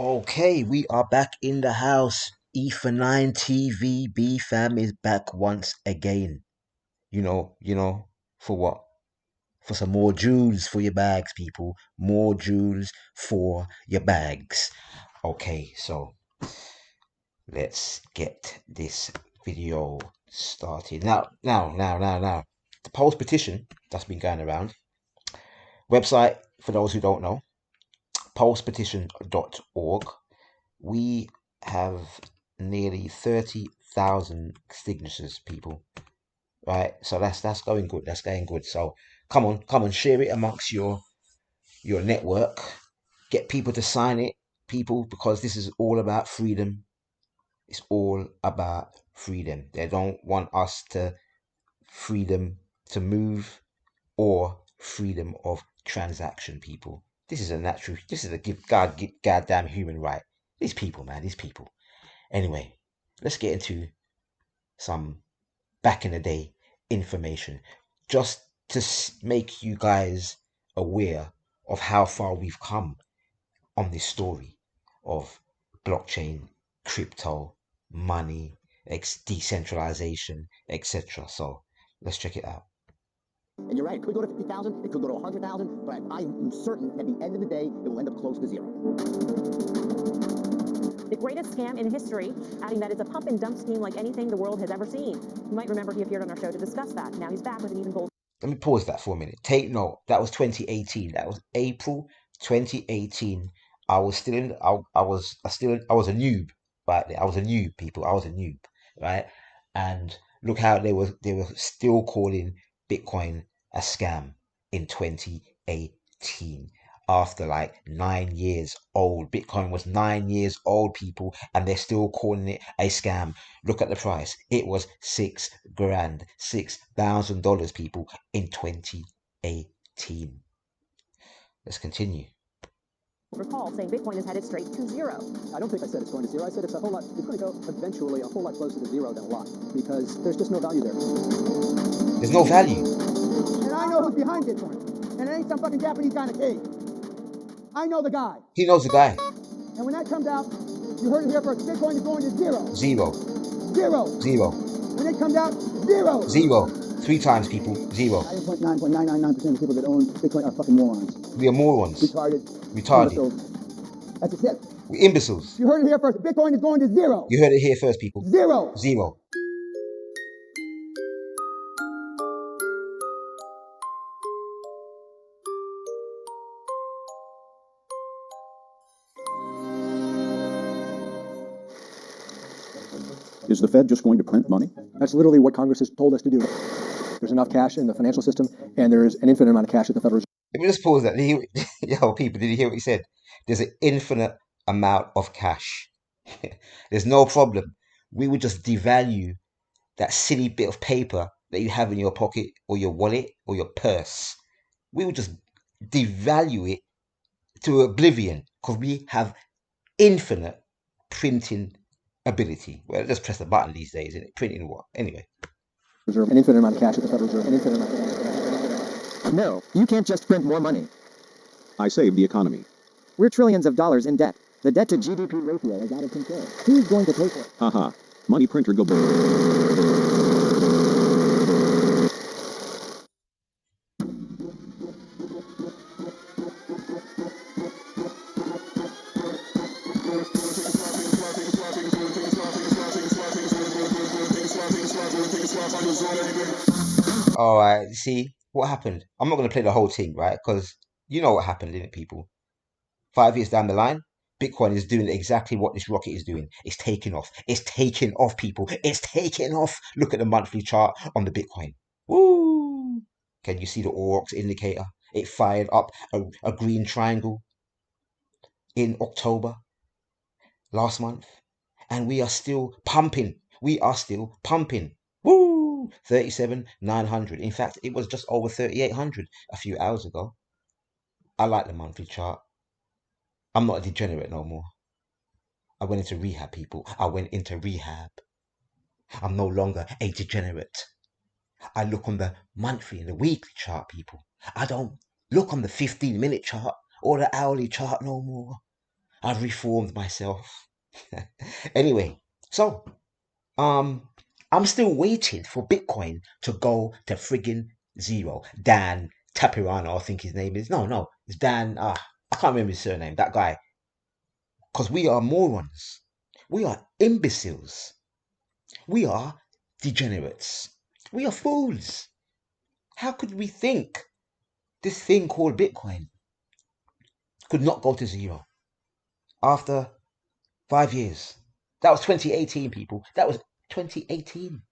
Okay, we are back in the house. Ether9 TVB fam is back once again. For what? For some more jewels for your bags, people. More jewels for your bags. Okay, so let's get this video started. Now. The Pulse petition that's been going around. Website, for those who don't know, pulsepetition.org. We have nearly 30,000 signatures, people. Right, so that's going good. That's going good. So come on, share it amongst your network. Get people to sign it, people, because this is all about freedom. It's all about freedom. They don't want us to freedom to move or freedom of transaction, people. This is a goddamn human right. These people, man, these people. Anyway, let's get into some back in the day information just to make you guys aware of how far we've come on this story of blockchain, crypto, money, decentralization, etc. So let's check it out. And you're right, it could go to 50,000, it could go to 100,000, but I'm certain at the end of the day, it will end up close to zero. The greatest scam in history, adding that it's a pump and dump scheme like anything the world has ever seen. You might remember he appeared on our show to discuss that. Now he's back with an even bolder. Let me pause that for a minute. Take note. That was 2018. That was April 2018. I was a noob right there. I was a noob, people. I was a noob, right? And look how they were still calling Bitcoin a scam in 2018. After like 9 years old. Bitcoin was 9 years old, people, and they're still calling it a scam. Look at the price. It was $6 grand, $6,000, people, in 2018. Let's continue. Recall saying Bitcoin is headed straight to zero. I don't think I said it's going to zero. I said it's a whole lot. It's going to go eventually a whole lot closer to zero than a lot because there's just no value there. There's no value. And I know who's behind Bitcoin, and it ain't some fucking Japanese guy in a cave. I know the guy. He knows the guy. And when that comes out, you heard it here first. Bitcoin is going to zero. Zero. Zero. Zero. When it comes out, zero. Zero. 3 times, people. Zero. 99.999% of the people that own Bitcoin are fucking morons. We are morons. Retarded. That's just it. We're imbeciles. You heard it here first. Bitcoin is going to zero. You heard it here first, people. Zero. Zero. Is the Fed just going to print money? That's literally what Congress has told us to do. There's enough cash in the financial system, and there's an infinite amount of cash at the Federal Reserve. Let me just pause that. Yo, people, did you hear what he said? There's an infinite amount of cash. There's no problem. We would just devalue that silly bit of paper that you have in your pocket or your wallet or your purse. We would just devalue it to oblivion because we have infinite printing ability. Well, just press the button these days, isn't it? Printing what? Anyway. Reserve, an infinite amount of cash at the Federal Reserve, an infinite amount of cash. No, you can't just print more money. I saved the economy. We're trillions of dollars in debt. The debt to GDP ratio is out of control. Who's going to pay for it? Haha. Money printer go. All right, see what happened. I'm not going to play the whole thing, right? Because you know what happened, didn't it, people? 5 years down the line, Bitcoin is doing exactly what this rocket is doing. It's taking off. It's taking off, people. It's taking off. Look at the monthly chart on the Bitcoin. Woo! Can you see the aurox indicator? It fired up a green triangle in October last month. And we are still pumping. We are still pumping. Woo! 37,900. In fact, it was just over 3,800 a few hours ago. I like the monthly chart. I'm not a degenerate no more. I went into rehab, people. I went into rehab. I'm no longer a degenerate. I look on the monthly and the weekly chart, people. I don't look on the 15-minute chart or the hourly chart no more. I've reformed myself. Anyway, so I'm still waiting for Bitcoin to go to friggin' zero. Dan Tapirano, I think his name is. No, it's Dan. I can't remember his surname. That guy. Because we are morons. We are imbeciles. We are degenerates. We are fools. How could we think this thing called Bitcoin could not go to zero after 5 years? That was 2018, people. That was 2018.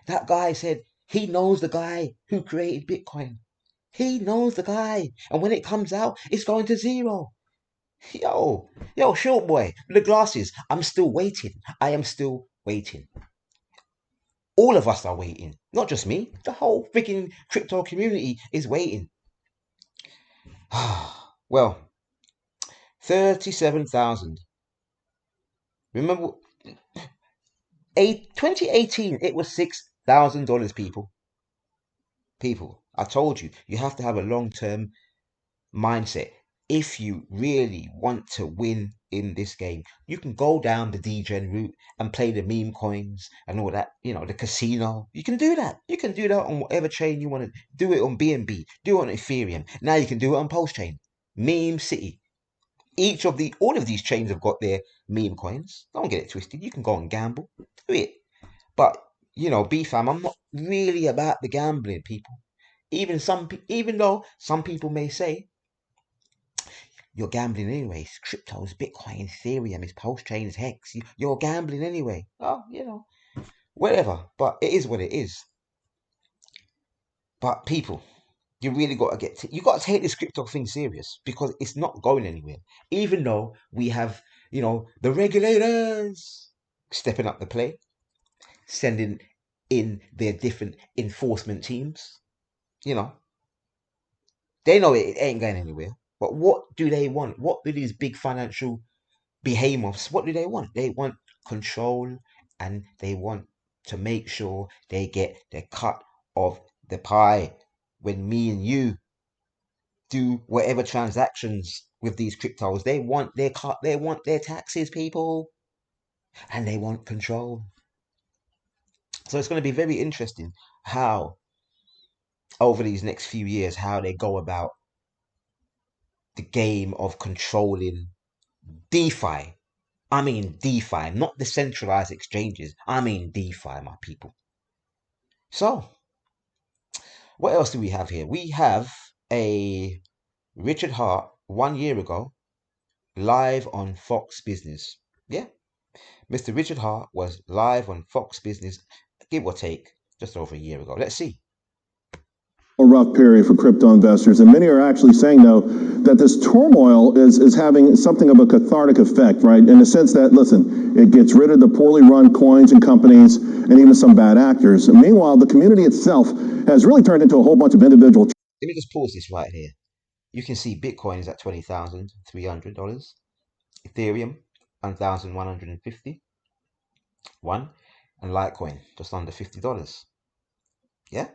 That guy said he knows the guy who created Bitcoin. He knows the guy. And when it comes out, it's going to zero. Yo, short boy with the glasses. I'm still waiting. I am still waiting. All of us are waiting. Not just me. The whole freaking crypto community is waiting. Well, 37,000. Remember, 2018, it was $6,000, people. People, I told you, you have to have a long-term mindset. If you really want to win in this game, you can go down the degen route and play the meme coins and all that, the casino. You can do that. You can do that on whatever chain you want to do it on BNB, do it on Ethereum. Now you can do it on Pulsechain, Meme City. All of these chains have got their meme coins. Don't get it twisted. You can go and gamble, do it. But BFAM, I'm not really about the gambling, people. Even though some people may say you're gambling anyway. It's cryptos, Bitcoin, Ethereum, it's Pulsechain, it's Hex. You're gambling anyway. Oh, whatever. But it is what it is. But people, you really got to you got to take this crypto thing serious because it's not going anywhere. Even though we have, the regulators stepping up the play, sending in their different enforcement teams. They know it ain't going anywhere. But what do they want? What do these big financial behemoths, what do they want? They want control, and they want to make sure they get their cut of the pie. When me and you do whatever transactions with these cryptos, they want their cut, they want their taxes, people, and they want control. So it's going to be very interesting how over these next few years, how they go about the game of controlling DeFi. I mean DeFi, not decentralized exchanges. I mean DeFi, my people. So, what else do we have here? We have a Richard Hart 1 year ago live on Fox Business. Yeah, Mr. Richard Hart was live on Fox Business, give or take, just over a year ago. Let's see. A rough period for crypto investors, and many are actually saying, though, that this turmoil is having something of a cathartic effect, right? In the sense that, listen, it gets rid of the poorly run coins and companies and even some bad actors. And meanwhile, the community itself has really turned into a whole bunch of individual. Let me just pause this right here. You can see Bitcoin is at $20,300, Ethereum $1,150, and Litecoin just under $50. Yeah.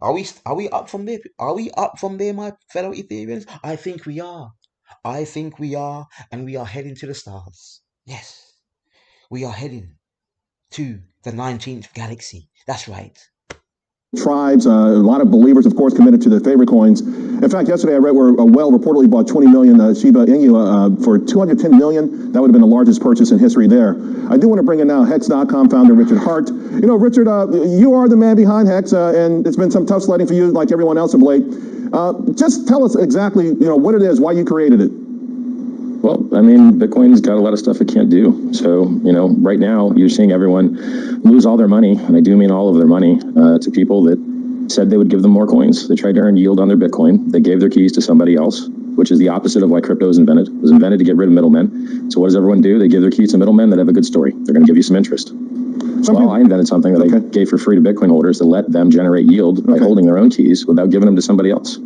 Are we up from there? Are we up from there, my fellow Ethereans? I think we are. And we are heading to the stars. Yes, we are heading to the 19th galaxy. That's right. Tribes, a lot of believers, of course, committed to their favorite coins. In fact, yesterday I read where a well reportedly bought 20 million Shiba Inu for 210 million. That would have been the largest purchase in history there. I do want to bring in now Hex.com founder Richard Hart. Richard, you are the man behind Hex, and it's been some tough sledding for you, like everyone else of late. Just tell us exactly, what it is, why you created it. Well, I mean, Bitcoin's got a lot of stuff it can't do. So, right now you're seeing everyone lose all their money, and I do mean all of their money, to people that said they would give them more coins. They tried to earn yield on their Bitcoin. They gave their keys to somebody else, which is the opposite of why crypto was invented. It was invented to get rid of middlemen. So what does everyone do? They give their keys to middlemen that have a good story. They're going to give you some interest. Well, I invented something that I gave for free to Bitcoin holders to let them generate yield by holding their own keys without giving them to somebody else.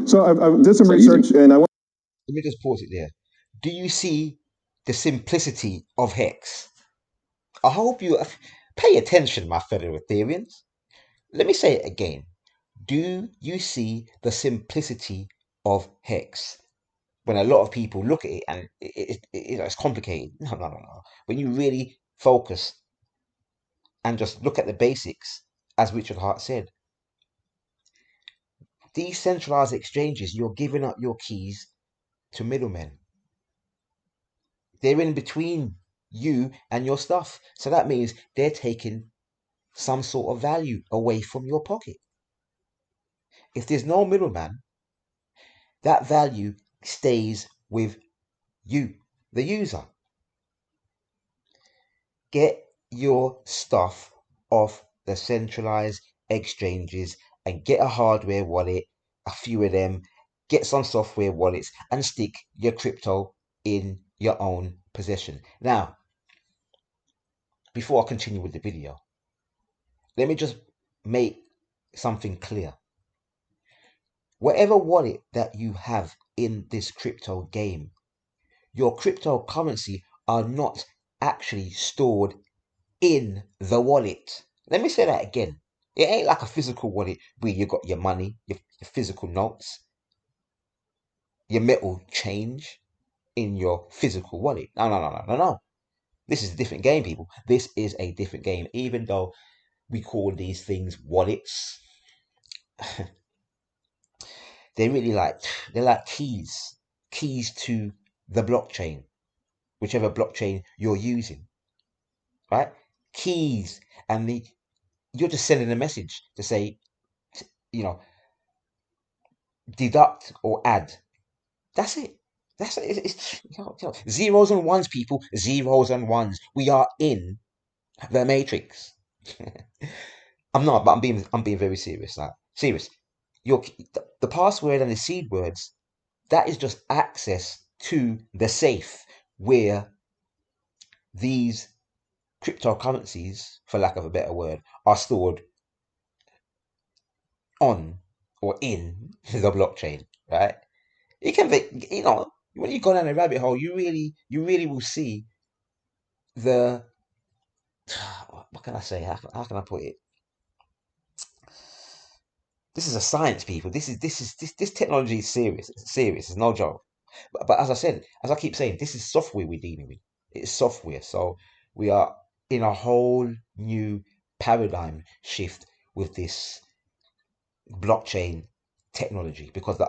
So I did some research, and I want. Let me just pause it there. Do you see the simplicity of Hex? I hope you pay attention, my fellow Ethereans. Let me say it again. Do you see the simplicity of Hex? when a lot of people look at it and it's complicated. No, no, no, no. When you really focus and just look at the basics, as Richard Hart said, decentralized exchanges, you're giving up your keys to middlemen. They're in between you and your stuff. So that means they're taking some sort of value away from your pocket. If there's no middleman, that value stays with you, the user. Get your stuff off the centralized exchanges and get a hardware wallet, a few of them, get some software wallets and stick your crypto in your own possession. Now, before I continue with the video, let me just make something clear. Whatever wallet that you have in this crypto game, your cryptocurrency are not actually stored in the wallet. Let me say that again. It ain't like a physical wallet where you got your money, your physical notes, your metal change in your physical wallet. No, no, no, no, no, no. This is a different game, people. This is a different game. Even though we call these things wallets, they're like keys to the blockchain, whichever blockchain you're using, right? Keys, and you're just sending a message to say, you know, deduct or add. That's it. That's it. Zeros and ones, people. Zeros and ones. We are in the matrix. I'm not, but I'm being very serious. Like serious. The password and the seed words, that is just access to the safe where these cryptocurrencies, for lack of a better word, are stored on or in the blockchain, right? It can be, when you go down a rabbit hole, you really will see the, what can I say? How can I put it? This is a science, people. This technology is serious. It's serious. It's no joke. But as I said, as I keep saying, this is software we're dealing with. It's software. So we are in a whole new paradigm shift with this blockchain technology, because the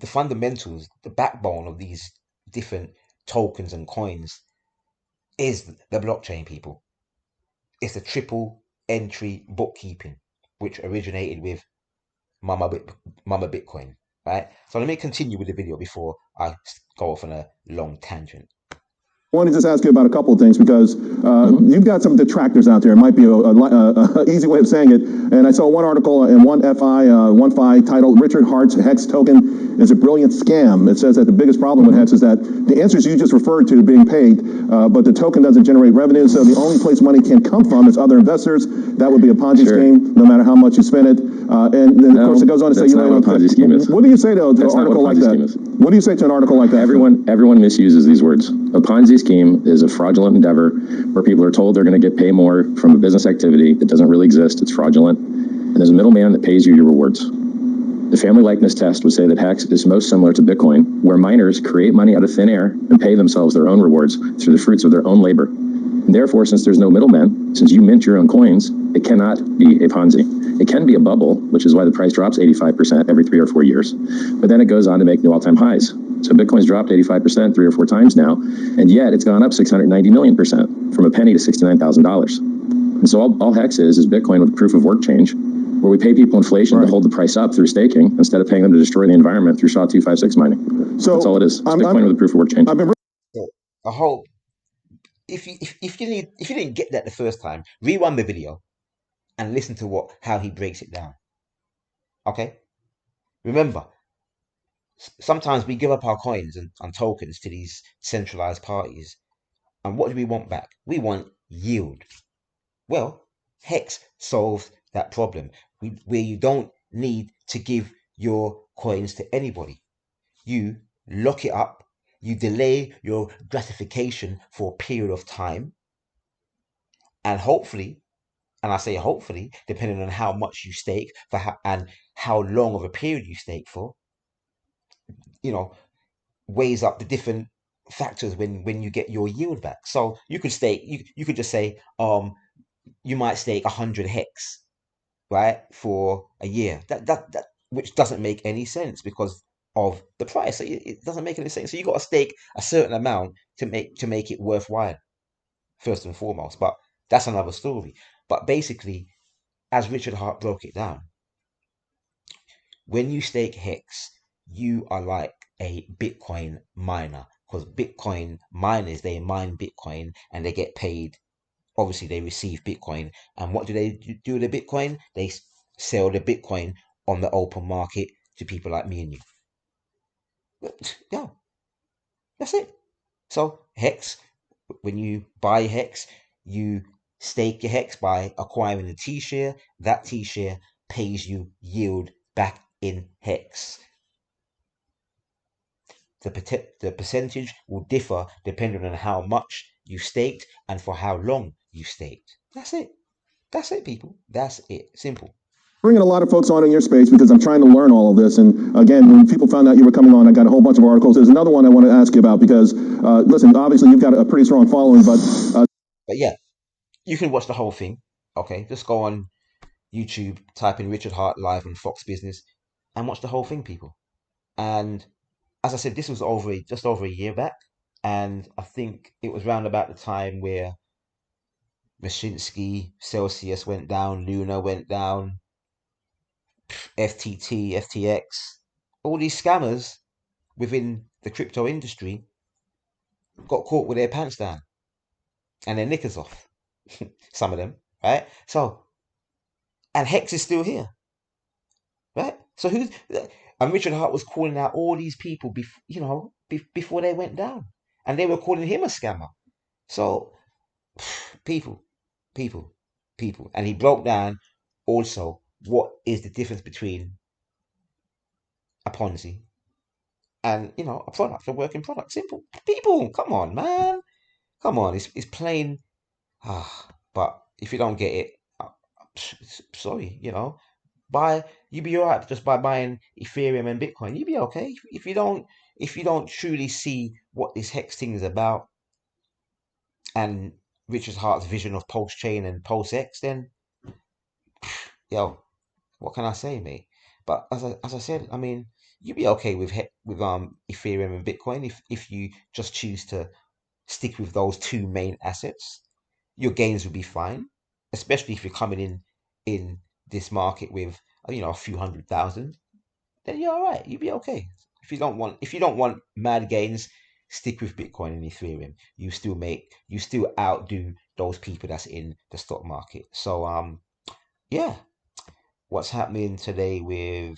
fundamentals, the backbone of these different tokens and coins is the blockchain, people. It's a triple entry bookkeeping, which originated with Mama Bitcoin, right? So let me continue with the video before I go off on a long tangent. I want to just ask you about a couple of things, because you've got some detractors out there. It might be a easy way of saying it. And I saw one article in one FI titled "Richard Hart's Hex Token is a Brilliant Scam." It says that the biggest problem with Hex is that the answers you just referred to being paid, but the token doesn't generate revenue, so the only place money can come from is other investors. That would be a Ponzi scheme, no matter how much you spend it. And then, of course, it goes on to say, that's not what a Ponzi scheme is. What do you say to an That's not article what like a Ponzi scheme that? is. What do you say to an article like that? Everyone misuses these words. A Ponzi scheme is a fraudulent endeavor where people are told they're going to get paid more from a business activity that doesn't really exist. It's fraudulent. And there's a middleman that pays you your rewards. The family likeness test would say that Hex is most similar to Bitcoin, where miners create money out of thin air and pay themselves their own rewards through the fruits of their own labor. And therefore, since there's no middleman, since you mint your own coins, it cannot be a Ponzi. It can be a bubble, which is why the price drops 85% every 3 or 4 years. But then it goes on to make new all-time highs. So Bitcoin's dropped 85% 3 or 4 times now, and yet it's gone up 690 million%, from a penny to $69,000. And so all Hex is Bitcoin with proof of work change, where we pay people inflation to hold the price up through staking instead of paying them to destroy the environment through SHA-256 mining. So that's all it is. It's Bitcoin with a proof of work change. So a whole, if you didn't get that the first time, rewind the video and listen to how he breaks it down. Okay? Remember, sometimes we give up our coins and tokens to these centralized parties. And what do we want back? We want yield. Well, Hex solves that problem, where you don't need to give your coins to anybody. You lock it up, you delay your gratification for a period of time, and hopefully, and I say hopefully, depending on how much you stake and how long of a period you stake for, weighs up the different factors when you get your yield back. So you could stake, you could just say, you might stake 100 hex, right, for a year. That which doesn't make any sense because of the price. So it doesn't make any sense. So you got to stake a certain amount to make it worthwhile, first and foremost. But that's another story. But basically, as Richard Hart broke it down, when you stake hex, you are like a Bitcoin miner, because Bitcoin miners, they mine Bitcoin and they get paid. Obviously, they receive Bitcoin, and what do they do with the Bitcoin? They sell the Bitcoin on the open market to people like me and you. Yeah, that's it. So hex, when you buy hex, you stake your hex by acquiring a T-share. That T-share pays you yield back in hex. The percentage will differ depending on how much you staked and for how long you staked. That's it. That's it, people. That's it. Simple. Bringing a lot of folks on in your space because I'm trying to learn all of this. And again, when people found out you were coming on, I got a whole bunch of articles. There's another one I want to ask you about because, listen, obviously you've got a pretty strong following, but yeah, you can watch the whole thing. Okay, just go on YouTube, type in Richard Hart live on Fox Business, and watch the whole thing, people. And as I said, this was just over a year back, and I think it was around about the time where Mashinsky, Celsius went down, Luna went down, FTT, FTX, all these scammers within the crypto industry got caught with their pants down and their knickers off. Some of them, right? So, and Hex is still here, right? So and Richard Hart was calling out all these people, before they went down, and they were calling him a scammer. So, people, people, people, and he broke down also what is the difference between a Ponzi and a product, a working product. Simple. People, come on, man, come on. It's plain. But if you don't get it, sorry, buy. You be alright just by buying Ethereum and Bitcoin. You be okay. If you don't truly see what this hex thing is about and Richard Hart's vision of Pulsechain and PulseX, then yo, what can I say, mate? But as I said, I mean, you'd be okay with Ethereum and Bitcoin if you just choose to stick with those two main assets. Your gains will be fine, especially if you're coming in this market with a few 100,000. Then you're all right. You'll be okay. If you don't want mad gains, stick with Bitcoin and Ethereum. You still outdo those people that's in the stock market. So yeah, what's happening today with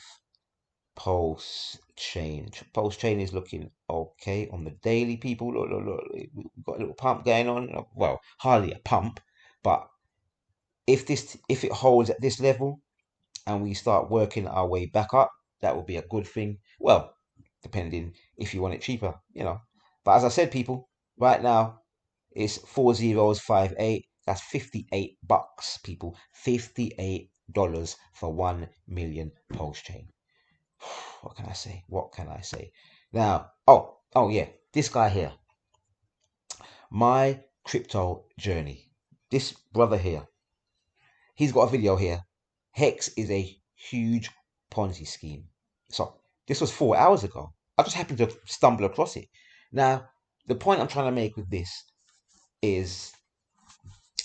Pulsechain? Pulsechain is looking okay on the daily, people. Look, we've got a little pump going on. Well, hardly a pump, but if it holds at this level and we start working our way back up, that will be a good thing. Well, depending if you want it cheaper. But as I said, people, right now it's 4058. That's $58, people. $58 for 1 million Pulsechain. What can I say? What can I say? Now, oh yeah, this guy here, my crypto journey. This brother here, he's got a video here. Hex is a huge Ponzi scheme. So this was 4 hours ago. I just happened to stumble across it. Now, the point I'm trying to make with this is,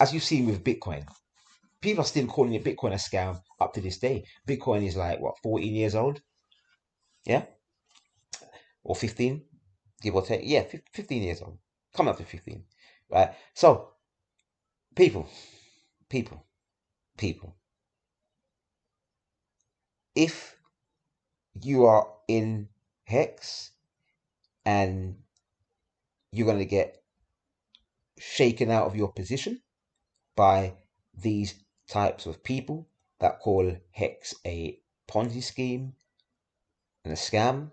as you've seen with Bitcoin, people are still calling it Bitcoin a scam up to this day. Bitcoin is like, what, 14 years old? Yeah? Or 15, give or take. Yeah, 15 years old. Coming up to 15, right? So, people, people, people, if you are in Hex and you're going to get shaken out of your position by these types of people that call Hex a Ponzi scheme and a scam,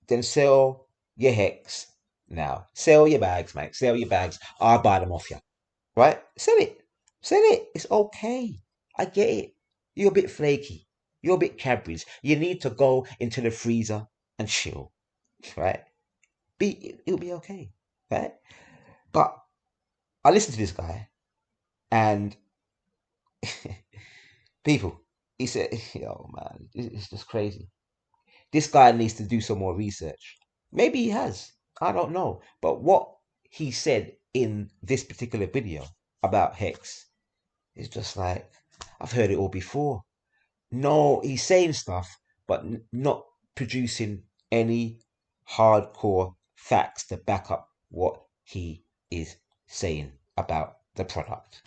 then sell your Hex now. Sell your bags, mate. Sell your bags. I'll buy them off you. Right? Sell it. Sell it. It's okay. I get it. You're a bit flaky. You're a bit Cadbury's. You need to go into the freezer and chill, right? It'll be okay, right? But I listened to this guy, and people, he said, "Oh man, it's just crazy. This guy needs to do some more research. Maybe he has. I don't know. But what he said in this particular video about Hex is just like, I've heard it all before. No, he's saying stuff, but not producing any hardcore facts to back up what he is saying about the product.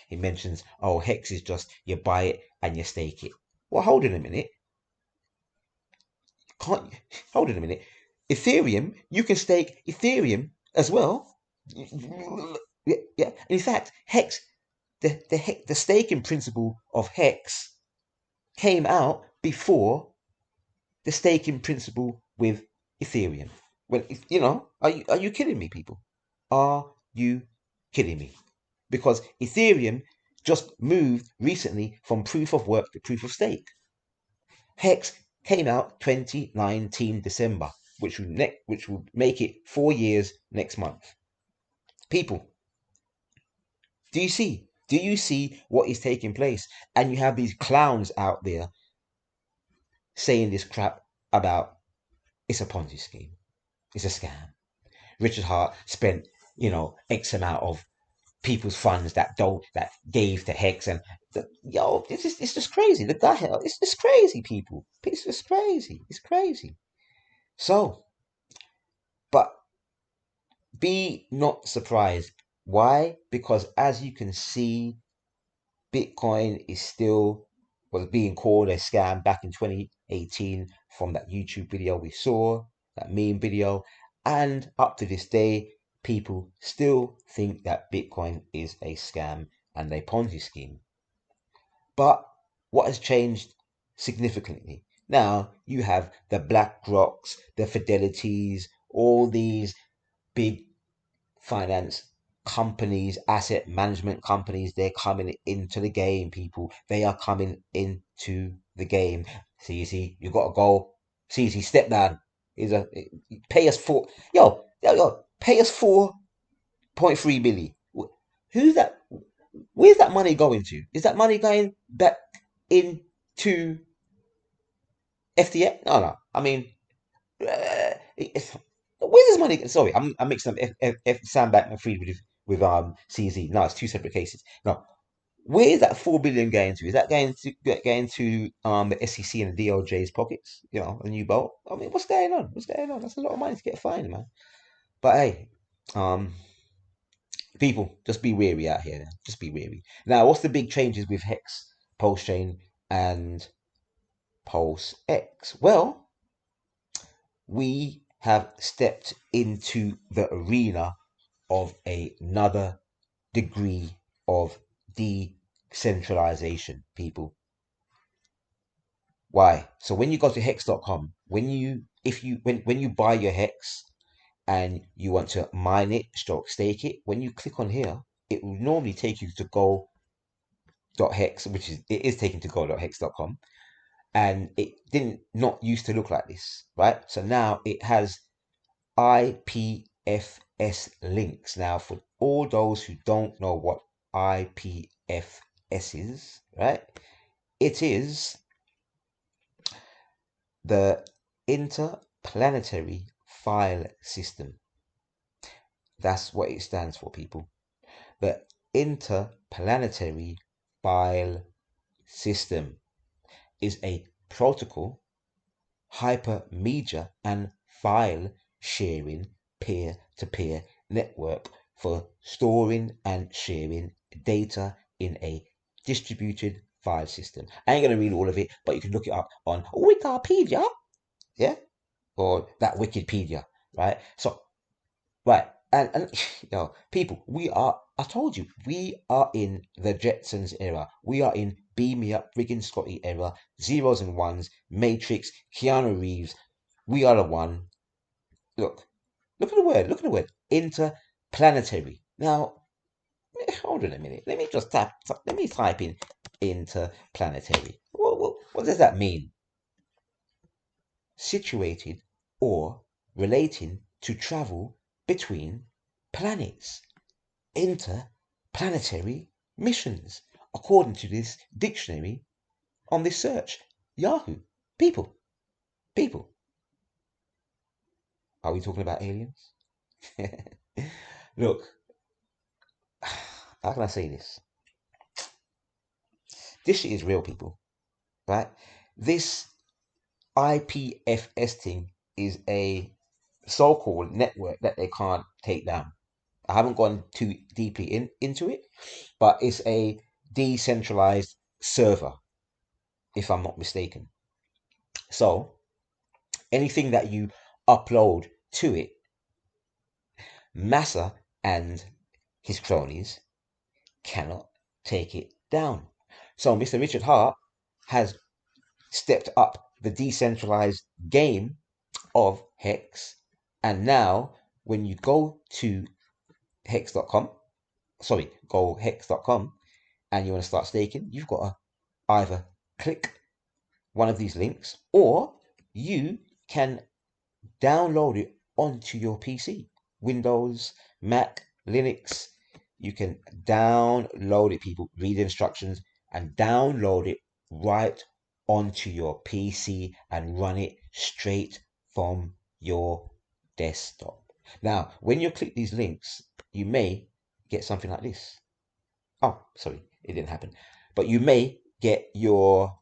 He mentions, oh, Hex is just you buy it and you stake it. Well, hold on a minute. Can't hold on a minute. Ethereum, you can stake Ethereum as well. Yeah. In fact, Hex, the staking principle of Hex came out before the staking principle with Ethereum. When are you kidding me, people? Are you kidding me? Because Ethereum just moved recently from proof of work to proof of stake. Hex came out 2019 December, which will make it 4 years next month. People, do you see? Do you see what is taking place? And you have these clowns out there saying this crap about it's a Ponzi scheme, it's a scam. Richard Hart spent, X amount of people's funds that gave to Hex, and it's just crazy. The guy, it's just crazy, people. It's just crazy. It's crazy. So, but be not surprised. Why? Because as you can see, Bitcoin is still was being called a scam back in 2018 from that YouTube video we saw, that meme video, and up to this day, people still think that Bitcoin is a scam and a Ponzi scheme. But what has changed significantly? Now you have the BlackRocks, the Fidelities, all these big finance companies, asset management companies, they're coming into the game, people. They are coming into the game. See, you got to go. See, step down. Pay us pay us 4.3 million. Who's that? Where's that money going to? Is that money going back into FTX? No. I mean, where's this money? Sorry, I'm mixing up Sam Bankman-Fried with CZ. No, it's two separate cases. No, where is that 4 billion going to? Is that going to the SEC and the DOJ's pockets? A new boat. I mean, what's going on? What's going on? That's a lot of money to get fined, man. But hey, people, just be wary out here. Just be wary. Now, what's the big changes with Hex, Pulsechain, and PulseX? Well, we have stepped into the arena of another degree of decentralization, people. Why? So when you go to hex.com, when you buy your Hex and you want to mine it, stake it, when you click on here, it will normally take you to go.hex, it is taken to go.hex.com. And it didn't not used to look like this, right? So now it has IPFS links. Now, for all those who don't know what IPFS is, right? It is the Interplanetary File System. That's what it stands for, people. The Interplanetary File System is a protocol, hypermedia, and file sharing peer-to-peer network for storing and sharing data in a distributed file system. I ain't going to read all of it, but you can look it up on Wikipedia, yeah, or that Wikipedia, right? So, right, and people, I told you, we are in the Jetsons era. We are in Beam Me Up, Friggin' Scotty era, zeros and ones, Matrix, Keanu Reeves. We are the one. Look at the word, interplanetary. Now, hold on a minute. Let me just type in interplanetary. What does that mean? situated or relating to travel between planets, interplanetary missions, according to this dictionary on this search. Yahoo. People. Are we talking about aliens? Look, how can I say this? This shit is real, people, right? This IPFS thing is a so-called network that they can't take down. I haven't gone too deeply into it, but it's a decentralized server, if I'm not mistaken. So anything that you upload to it, Massa and his cronies cannot take it down. So Mr. Richard Hart has stepped up the decentralized game of Hex, and now when you go to hex.com, go hex.com, and you want to start staking, you've got to either click one of these links, or you can download it onto your PC, Windows, Mac, Linux. You can download it, people. Read the instructions and download it right onto your PC and run it straight from your desktop. Now, when you click these links, you may get something like this. Oh, sorry, it didn't happen. But you may get your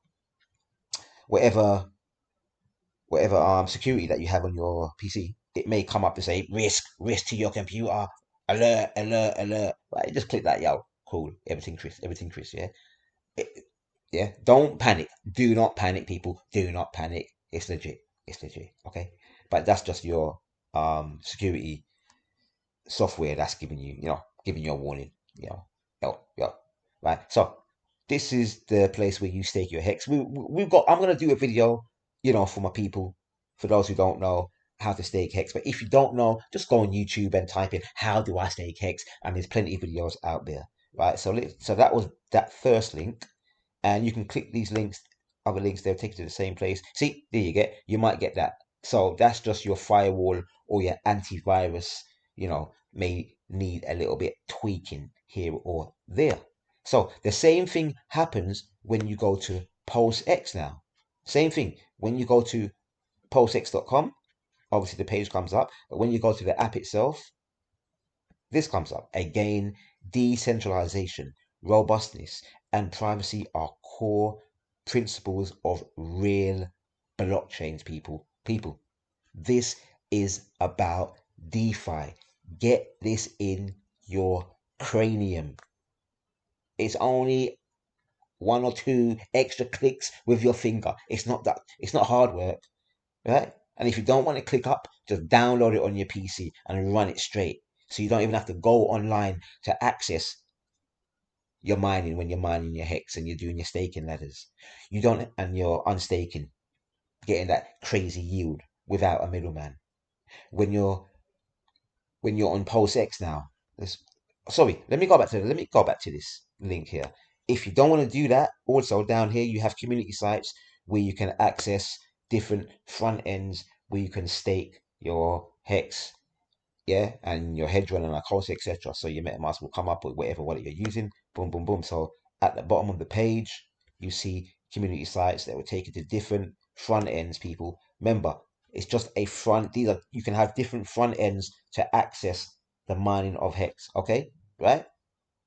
whatever security that you have on your PC. It may come up to say risk to your computer, alert. Right, just click that, yo, cool, everything Chris, yeah. Yeah, don't panic. Do not panic, people. Do not panic. It's legit. Okay. But that's just your security software that's giving you a warning. Yo. Right. So this is the place where you stake your hex. We've got. I'm gonna do a video, for my people, for those who don't know how to stake hex. But if you don't know, just go on YouTube and type in "how do I stake hex," and there's plenty of videos out there. Right. So that was that first link, and you can click these links, other links. They'll take you to the same place. See, there you might get that. So that's just your firewall or your antivirus. May need a little bit tweaking here or there. So the same thing happens when you go to PulseX now. Same thing. When you go to pulsex.com, obviously the page comes up. But when you go to the app itself, this comes up. Again, decentralization, robustness, and privacy are core principles of real blockchains, people. This is about DeFi. Get this in your cranium. It's only 1 or 2 extra clicks with your finger. It's not hard work, right? And if you don't want to click up, just download it on your PC and run it straight. So you don't even have to go online to access your mining when you're mining your hex and you're doing your staking ladders. And you're unstaking, getting that crazy yield without a middleman. When you're on PulseX now, let me go back to this link here. If you don't want to do that, also down here you have community sites where you can access different front ends where you can stake your hex, yeah, and your hedge run and a course, etc. So your MetaMask will come up with whatever wallet you're using. Boom, boom, boom. So at the bottom of the page, you see community sites that will take you to different front ends, people. Remember, it's just a front. You can have different front ends to access the mining of hex. Okay, right?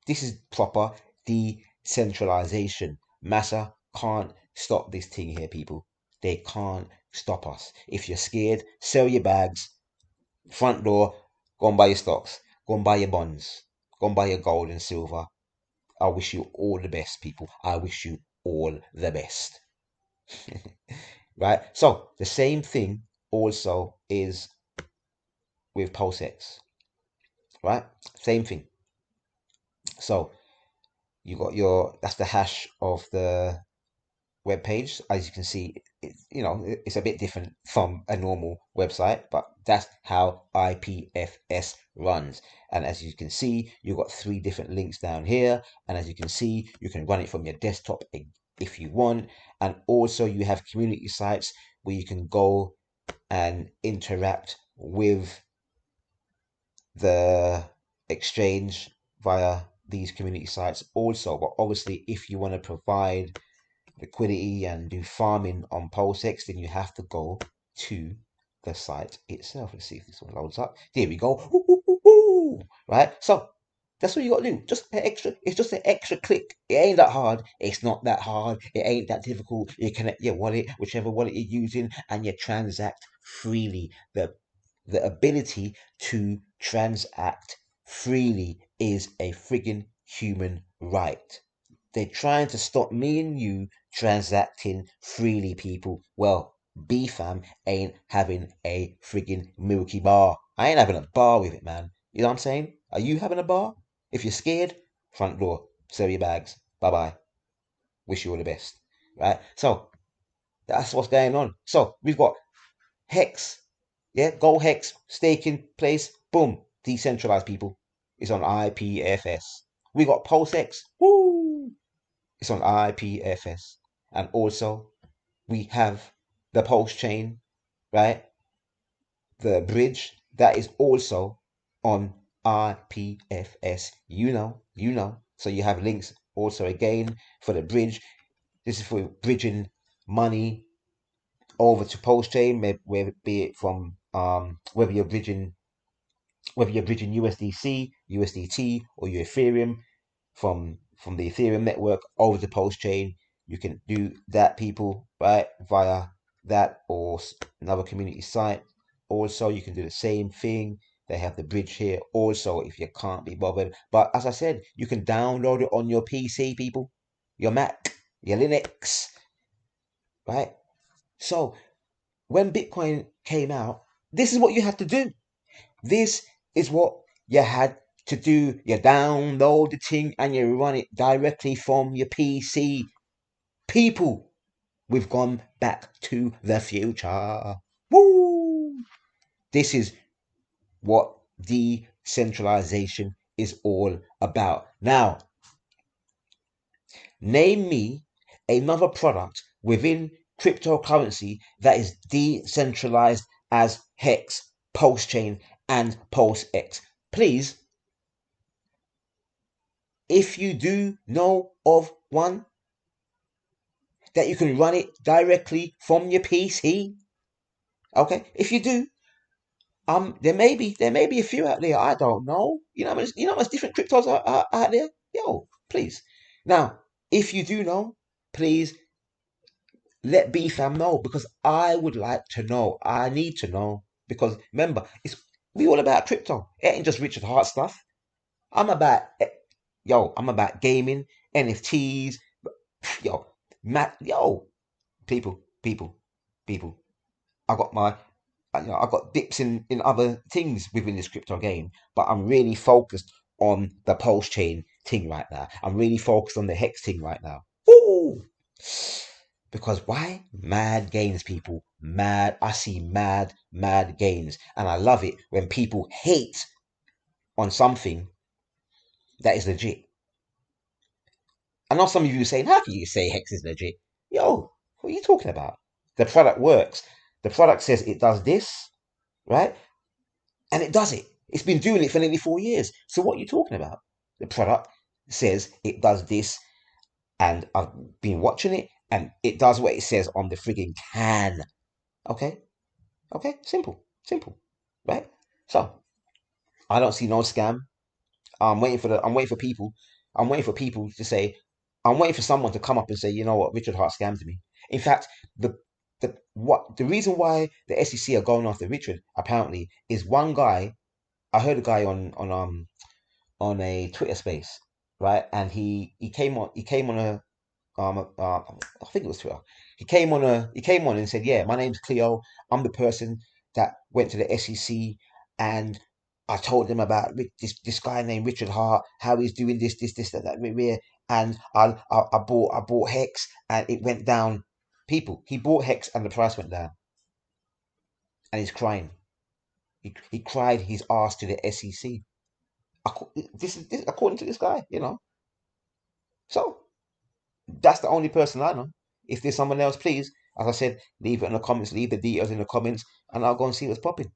This is proper decentralization. Massa can't stop this thing here, people. They can't stop us. If you're scared, sell your bags. Front door, go and buy your stocks. Go and buy your bonds. Go and buy your gold and silver. I wish you all the best, people. I wish you all the best. Right? So, the same thing also is with PulseX. Right? Same thing. So, you got that's the hash of the web page. As you can see, it's a bit different from a normal website, but that's how IPFS runs. And as you can see, you've got 3 different links down here, and as you can see, you can run it from your desktop if you want. And also you have community sites where you can go and interact with the exchange via these community sites also. But obviously, if you want to provide liquidity and do farming on PulseX, then you have to go to the site itself. Let's see if this one loads up. There we go. Ooh, ooh, ooh, ooh. Right? So that's what you got to do. Just an extra, it's just an extra click. It ain't that hard. It's not that hard. It ain't that difficult. You connect your wallet, whichever wallet you're using, and you transact freely. The ability to transact freely is a friggin' human right. They're trying to stop me and you transacting freely, people. Well, B-fam ain't having a friggin' Milky Bar. I ain't having a bar with it, man. You know what I'm saying? Are you having a bar? If you're scared, front door. Sell your bags. Bye-bye. Wish you all the best. Right? So, that's what's going on. So, we've got Hex. Yeah, Go Hex, staking place. Boom. Decentralized, people. It's on IPFS. We got PulseX. Woo! It's on IPFS. And also, we have the Pulsechain, right? The bridge that is also on IPFS. You know. So you have links also again for the bridge. This is for bridging money over to Pulsechain, whether be it from whether you're bridging USDC, USDT, or your Ethereum from the Ethereum network over the Pulsechain. You can do that, people, right, via that or another community site. Also, you can do the same thing. They have the bridge here also if you can't be bothered. But as I said, you can download it on your PC, people, your Mac, your Linux, right? So when Bitcoin came out, this is what you had to do. This is what you had to do. You download the thing and you run it directly from your PC. People, we've gone back to the future. Woo! This is what decentralization is all about. Now, name me another product within cryptocurrency that is decentralized as Hex, Pulsechain, and PulseX. Please, if you do know of one that you can run it directly from your PC, okay? If you do, there may be a few out there. I don't know. You know how much different cryptos are out there. Yo, please. Now, if you do know, please let BFAM know because I would like to know. I need to know because remember, we all about crypto. It ain't just Richard Hart stuff. I'm about gaming, NFTs, yo, people, people, people. I got I got dips in other things within this crypto game, but I'm really focused on the Pulsechain thing right now. I'm really focused on the Hex thing right now. Woo! Because why? Mad gains, people. Mad. I see mad gains. And I love it when people hate on something that is legit. I know some of you saying, how can you say Hex is legit? Yo, what are you talking about? The product works. The product says it does this, right? And it does it. It's been doing it for nearly 4 years. So what are you talking about? The product says it does this, and I've been watching it, and it does what it says on the frigging can. Okay? Okay? Simple. Right? So I don't see no scam. I'm waiting for people. I'm waiting for people to say, I'm waiting for someone to come up and say, you know what, Richard Hart scammed me. In fact, the reason why the SEC are going after Richard apparently is one guy. I heard a guy on a Twitter space, right? And he came on a I think it was Twitter. He came on and said, yeah, my name's Cleo. I'm the person that went to the SEC and I told them about this guy named Richard Hart, how he's doing this, that, and I bought Hex and it went down. People, he bought Hex and the price went down, and he's crying. He cried his ass to the SEC. This is according to this guy, So that's the only person I know. If there's someone else, please As I said, leave it in the comments, leave the details in the comments, and I'll go and see what's popping.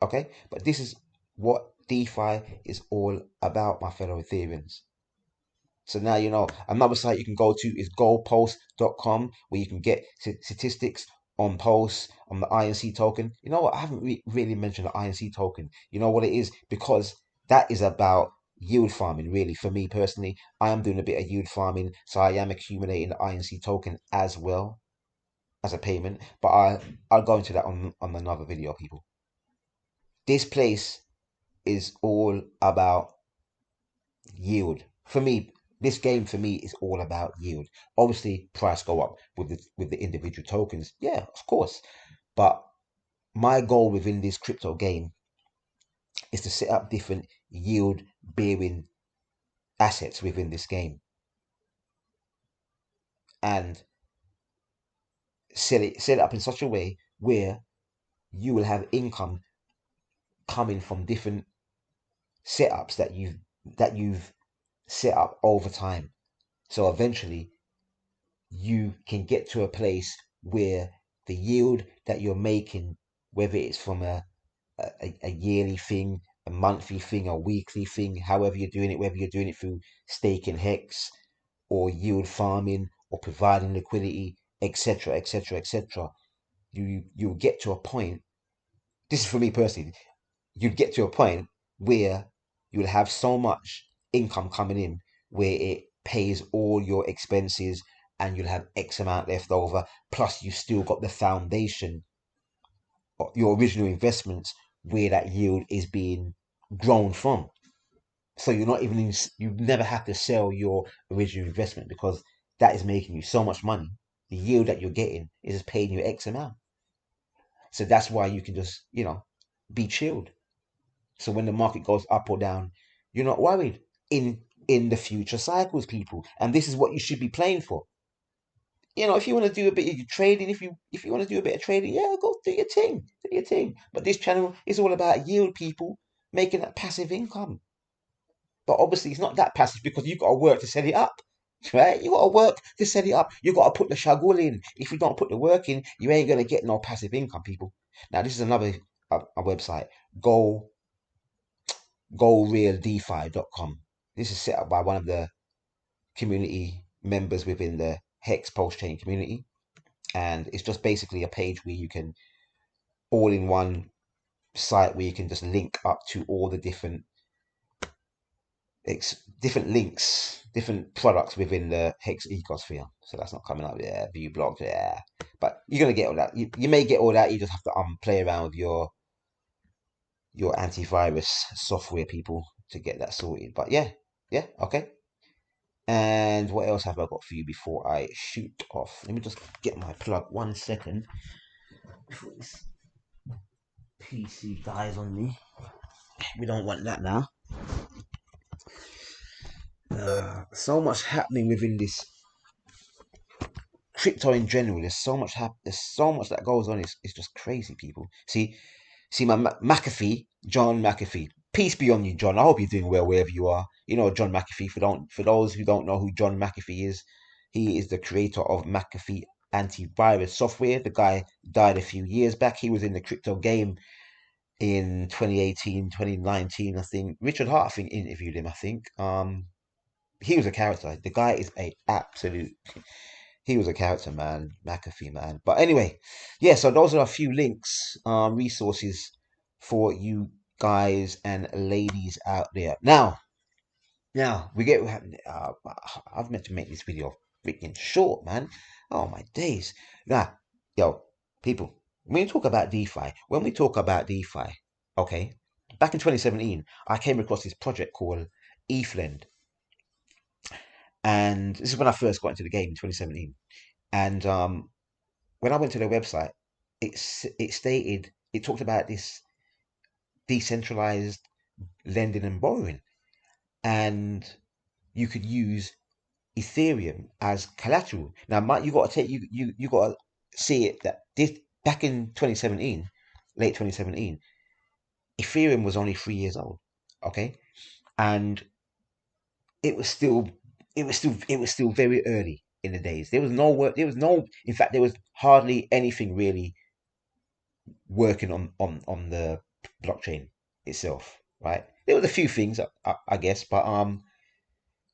Okay, but this is what DeFi is all about, my fellow Ethereans. So now you know. Another site you can go to is goldpulse.com, where you can get statistics on Pulse, on the INC token. You know what? I haven't really mentioned the INC token. You know what it is? Because that is about yield farming, really. For me personally, I am doing a bit of yield farming, so I am accumulating the INC token as well as a payment. But I'll go into that on another video, people. This place is all about yield. For me, this game for me is all about yield. Obviously, price go up with the individual tokens. Yeah, of course. But my goal within this crypto game is to set up different yield bearing assets within this game and set it up in such a way where you will have income coming from different setups that you've set up over time. So eventually you can get to a place where the yield that you're making, whether it's from a yearly thing, a monthly thing, a weekly thing, however you're doing it, whether you're doing it through staking hex or yield farming or providing liquidity, etc., etc., etc., you'll get to a point. This is for me personally. You'd get to a point where you'll have so much income coming in where it pays all your expenses and you'll have X amount left over. Plus, you still got the foundation of your original investments where that yield is being grown from. So you're not even you never have to sell your original investment because that is making you so much money. The yield that you're getting is just paying you X amount. So that's why you can just, be chilled. So when the market goes up or down, you're not worried in the future cycles, people. And this is what you should be playing for. If you want to do a bit of trading, if you want to do a bit of trading, yeah, go do your thing, But this channel is all about yield, people, making that passive income. But obviously, it's not that passive because you've got to work to set it up, right? You got to work to set it up. You got to put the shagul in. If you don't put the work in, you ain't gonna get no passive income, people. Now, this is another a website. GoRealDefi.com. This is set up by one of the community members within the Hex Pulsechain community, and it's just basically a page where you can all in one site where you can just link up to all the different links, different products within the Hex ecosphere. So that's not coming up. Yeah, view blogs. Yeah, but you're gonna get all that. You may get all that. You just have to play around with your antivirus software, people, to get that sorted. But yeah, okay. And what else have I got for you before I shoot off? Let me just get my plug 1 second before this PC dies on me. We don't want that now. So much happening within this crypto in general. There's so much that goes on. It's just crazy, people. See my McAfee, John McAfee. Peace be on you, John. I hope you're doing well wherever you are. You know John McAfee. For those who don't know who John McAfee is, he is the creator of McAfee antivirus software. The guy died a few years back. He was in the crypto game in 2018, 2019, I think. Richard Hart, I think, interviewed him, I think. He was a character. The guy is he was a character, man. McAfee, man. But anyway, yeah, so those are a few links, resources for you guys and ladies out there. Now, I've meant to make this video freaking short, man. Oh, my days. Now, yo, people, when we talk about DeFi, okay, back in 2017, I came across this project called ETHLend. And this is when I first got into the game in 2017. And when I went to their website, it talked about this decentralized lending and borrowing, and you could use Ethereum as collateral. Now, you got to see it that this back in 2017, late 2017, Ethereum was only 3 years old, okay, and it was still very early. in the days. There was no work. There was no. In fact, there was hardly anything really working on the blockchain itself. Right. There was a few things, I guess, but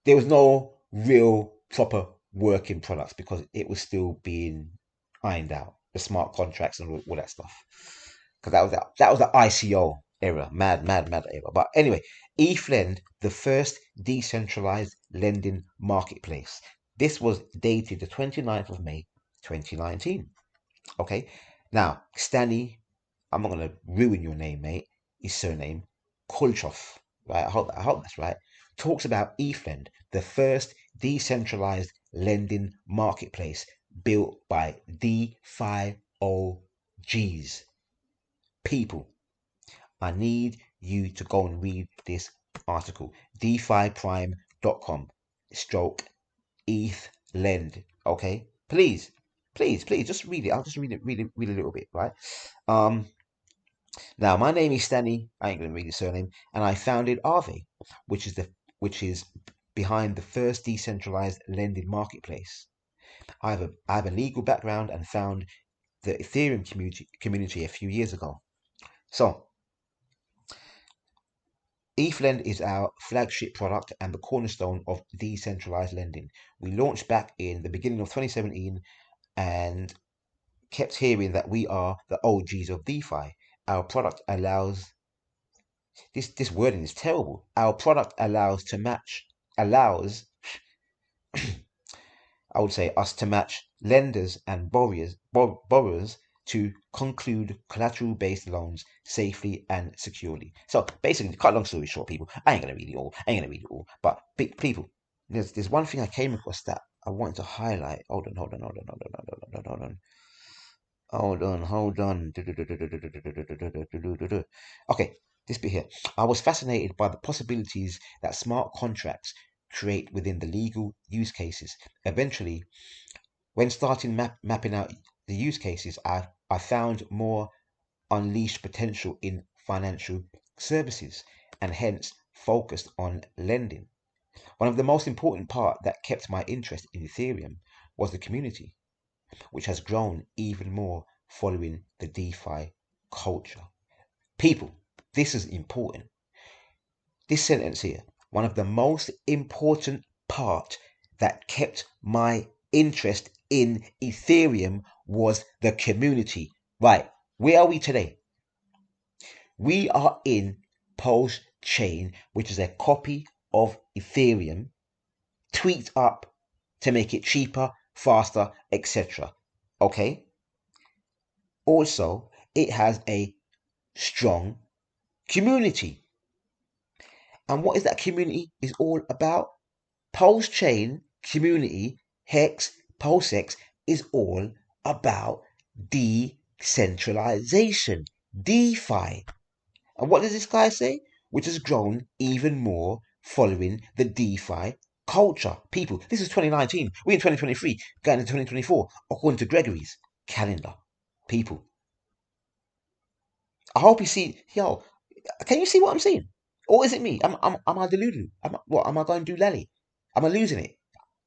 there was no real proper working products because it was still being ironed out. The smart contracts and all that stuff. Because that was the ICO era, mad era. But anyway, ETHLend, the first decentralized lending marketplace. This was dated the 29th of May, 2019. Okay, now Stanley, I'm not gonna ruin your name, mate. His surname, Kulchov, right? I hope that's right. Talks about ETHLend, the first decentralized lending marketplace built by DeFi OGs. People, I need you to go and read this article. DeFiPrime.com stroke ETHLend. Okay, please, just read it. I'll just read a little bit, right? Now my name is Stanley. I ain't gonna read his surname, and I founded Aave, which is behind the first decentralized lending marketplace. I have a legal background and found the Ethereum community a few years ago. So ETHLend is our flagship product and the cornerstone of decentralized lending. We launched back in the beginning of 2017 and kept hearing that we are the OGs of DeFi. Our product allows, this wording is terrible. Our product allows, I would say, us to match lenders and borrowers to conclude collateral-based loans safely and securely. So basically, cut a long story short, people, I ain't gonna read it all. But people, there's one thing I came across that I wanted to highlight. Hold on. Okay, this bit here. I was fascinated by the possibilities that smart contracts create within the legal use cases. Eventually, when starting mapping out the use cases, I found more unleashed potential in financial services and hence focused on lending. One of the most important part that kept my interest in Ethereum was the community, which has grown even more following the DeFi culture. People, this is important. This sentence here, one of the most important part that kept my interest in Ethereum was the community. Right, where are we today? We are in Pulsechain, which is a copy of Ethereum, tweaked up to make it cheaper, faster, etc. Okay? Also, it has a strong community. And what is that community is all about? Pulsechain community, Hex, PulseX, is all about decentralization, DeFi. And what does this guy say? Which has grown even more following the DeFi culture. People, this is 2019. We're in 2023, going into 2024, according to Gregory's calendar. People, I hope you see, yo, can you see what I'm seeing? Or is it me? Am I deluded? Am I going to do lally? Am I losing it?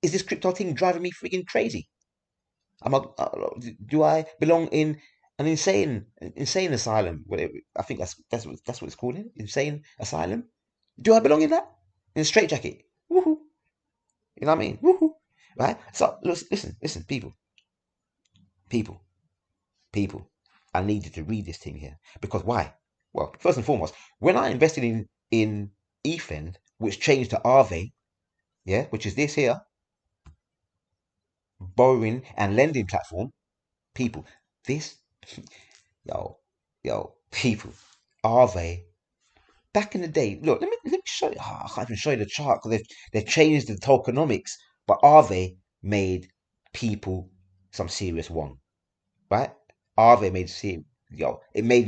Is this crypto thing driving me freaking crazy? Do I belong in an insane asylum? Whatever. I think that's what it's called. Insane asylum. Do I belong in that? In a straitjacket? Woohoo! You know what I mean? Woohoo! Right? So listen, people. I needed to read this thing here because why? Well, first and foremost, when I invested in ETHLend, which changed to Aave, yeah, which is this here, borrowing and lending platform, people, this, people, Aave, back in the day, look, let me show you. Oh, I can't even show you the chart because they've changed the tokenomics, but Aave made people some serious one, right? Aave made it made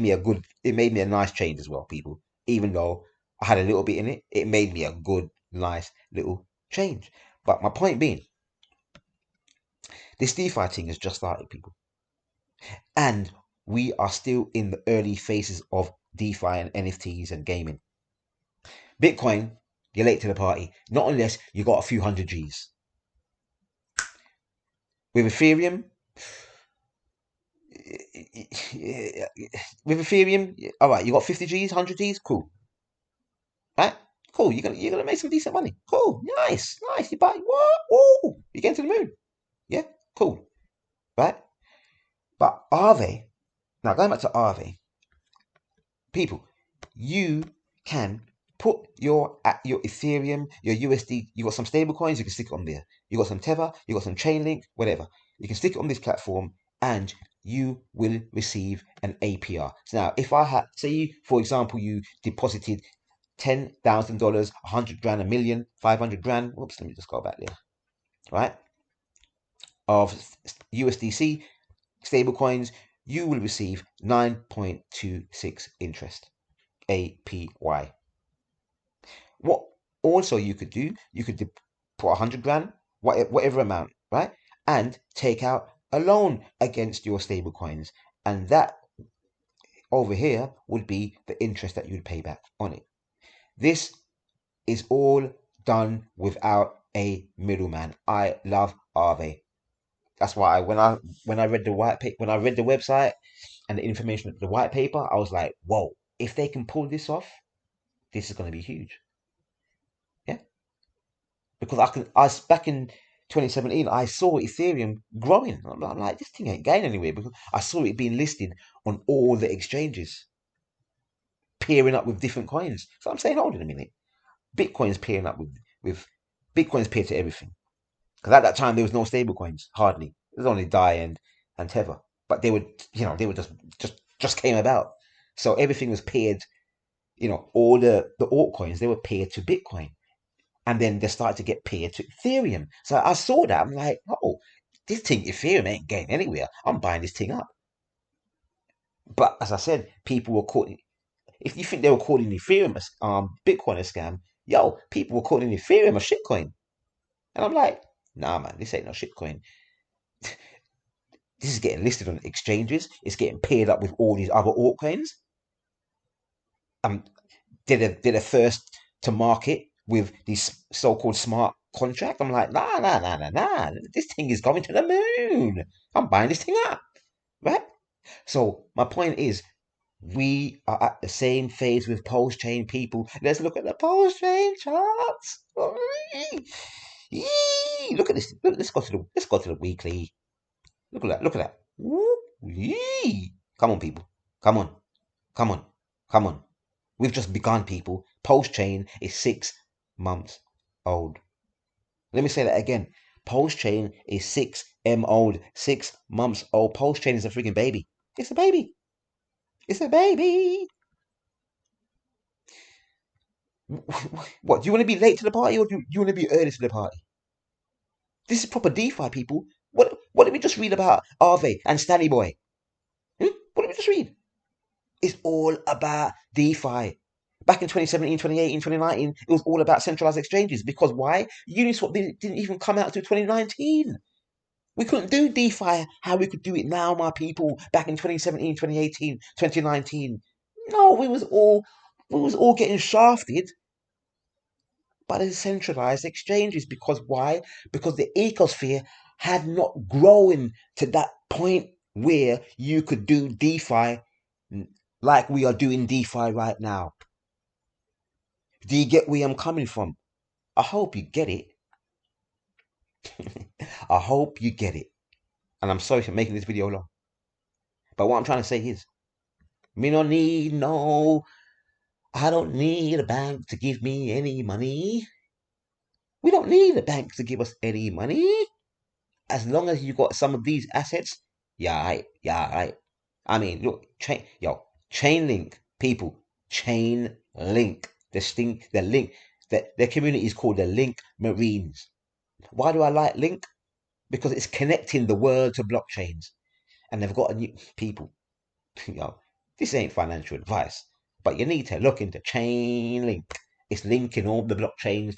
me a nice change as well, people. Even though I had a little bit in it, it made me a good, nice little change. But my point being, this DeFi thing has just started, people. And we are still in the early phases of DeFi and NFTs and gaming. Bitcoin, you're late to the party. Not unless you got a few hundred G's. With Ethereum, all right, you got 50 G's, 100 G's, cool. Right? Cool. You're gonna make some decent money. Cool. Nice. You buy what? Woo! You get to the moon. Yeah, cool. Right? But Aave, now going back to Aave, people, you can put your Ethereum, your USD, you got some stable coins, you can stick it on there. You got some Tether, you got some Chainlink, whatever. You can stick it on this platform and you will receive an APR. So now, if I had, say, for example, you deposited $10,000, 100 grand, a million, 500 grand. Whoops, let me just go back there. Right? Of USDC stable coins, you will receive 9.26 interest, APY. What also you could do, you could put 100 grand, whatever amount, right? And take out a loan against your stable coins. And that over here would be the interest that you'd pay back on it. This is all done without a middleman. I love Aave. That's why when I read the when I read the website and the information of the white paper, I was like, whoa, if they can pull this off, this is going to be huge. Yeah, because back in 2017, I saw Ethereum growing. I'm like, this thing ain't going anywhere because I saw it being listed on all the exchanges, pairing up with different coins. So I'm saying, hold on a minute. Bitcoin's pairing up with Bitcoin's paired to everything. Because at that time there was no stable coins, hardly. It was only DAI and Tether. But they were just came about. So everything was paired, all the altcoins, they were paired to Bitcoin. And then they started to get paired to Ethereum. So I saw that. I'm like, oh, this thing Ethereum ain't going anywhere. I'm buying this thing up. But as I said, people were caught. If you think they were calling Ethereum Bitcoin a scam, yo, people were calling Ethereum a shitcoin. And I'm like, nah, man, this ain't no shitcoin. This is getting listed on exchanges. It's getting paired up with all these other altcoins. They're the first to market with these so-called smart contract. I'm like, nah. This thing is going to the moon. I'm buying this thing up, right? So my point is, we are at the same phase with Pulsechain, people. Let's look at the Pulsechain charts. Look at this. Let's go to the weekly. Look at that. Come on, people. Come on. We've just begun, people. Pulsechain is 6 months old. Let me say that again. Pulsechain is 6 old. 6 months old. Pulsechain is a freaking baby. It's a baby. What, do you want to be late to the party or do you want to be early to the party? This is proper DeFi, people. What did we just read about Aave and Stanley Boy? What did we just read? It's all about DeFi. Back in 2017, 2018, 2019, it was all about centralized exchanges. Because why? Uniswap didn't even come out until 2019. We couldn't do DeFi how we could do it now, my people, back in 2017, 2018, 2019. No, we was all getting shafted by the centralized exchanges. Because why? Because the ecosphere had not grown to that point where you could do DeFi like we are doing DeFi right now. Do you get where I'm coming from? I hope you get it. I hope you get it. And I'm sorry for making this video long. But what I'm trying to say is, I don't need a bank to give me any money. We don't need a bank to give us any money. As long as you got some of these assets, yeah, right. I mean, look, Chainlink, people, Chainlink. The link, their community is called the Link Marines. Why do I like Link? Because it's connecting the world to blockchains. And they've got a new people. This ain't financial advice, but you need to look into Chainlink. It's linking all the blockchains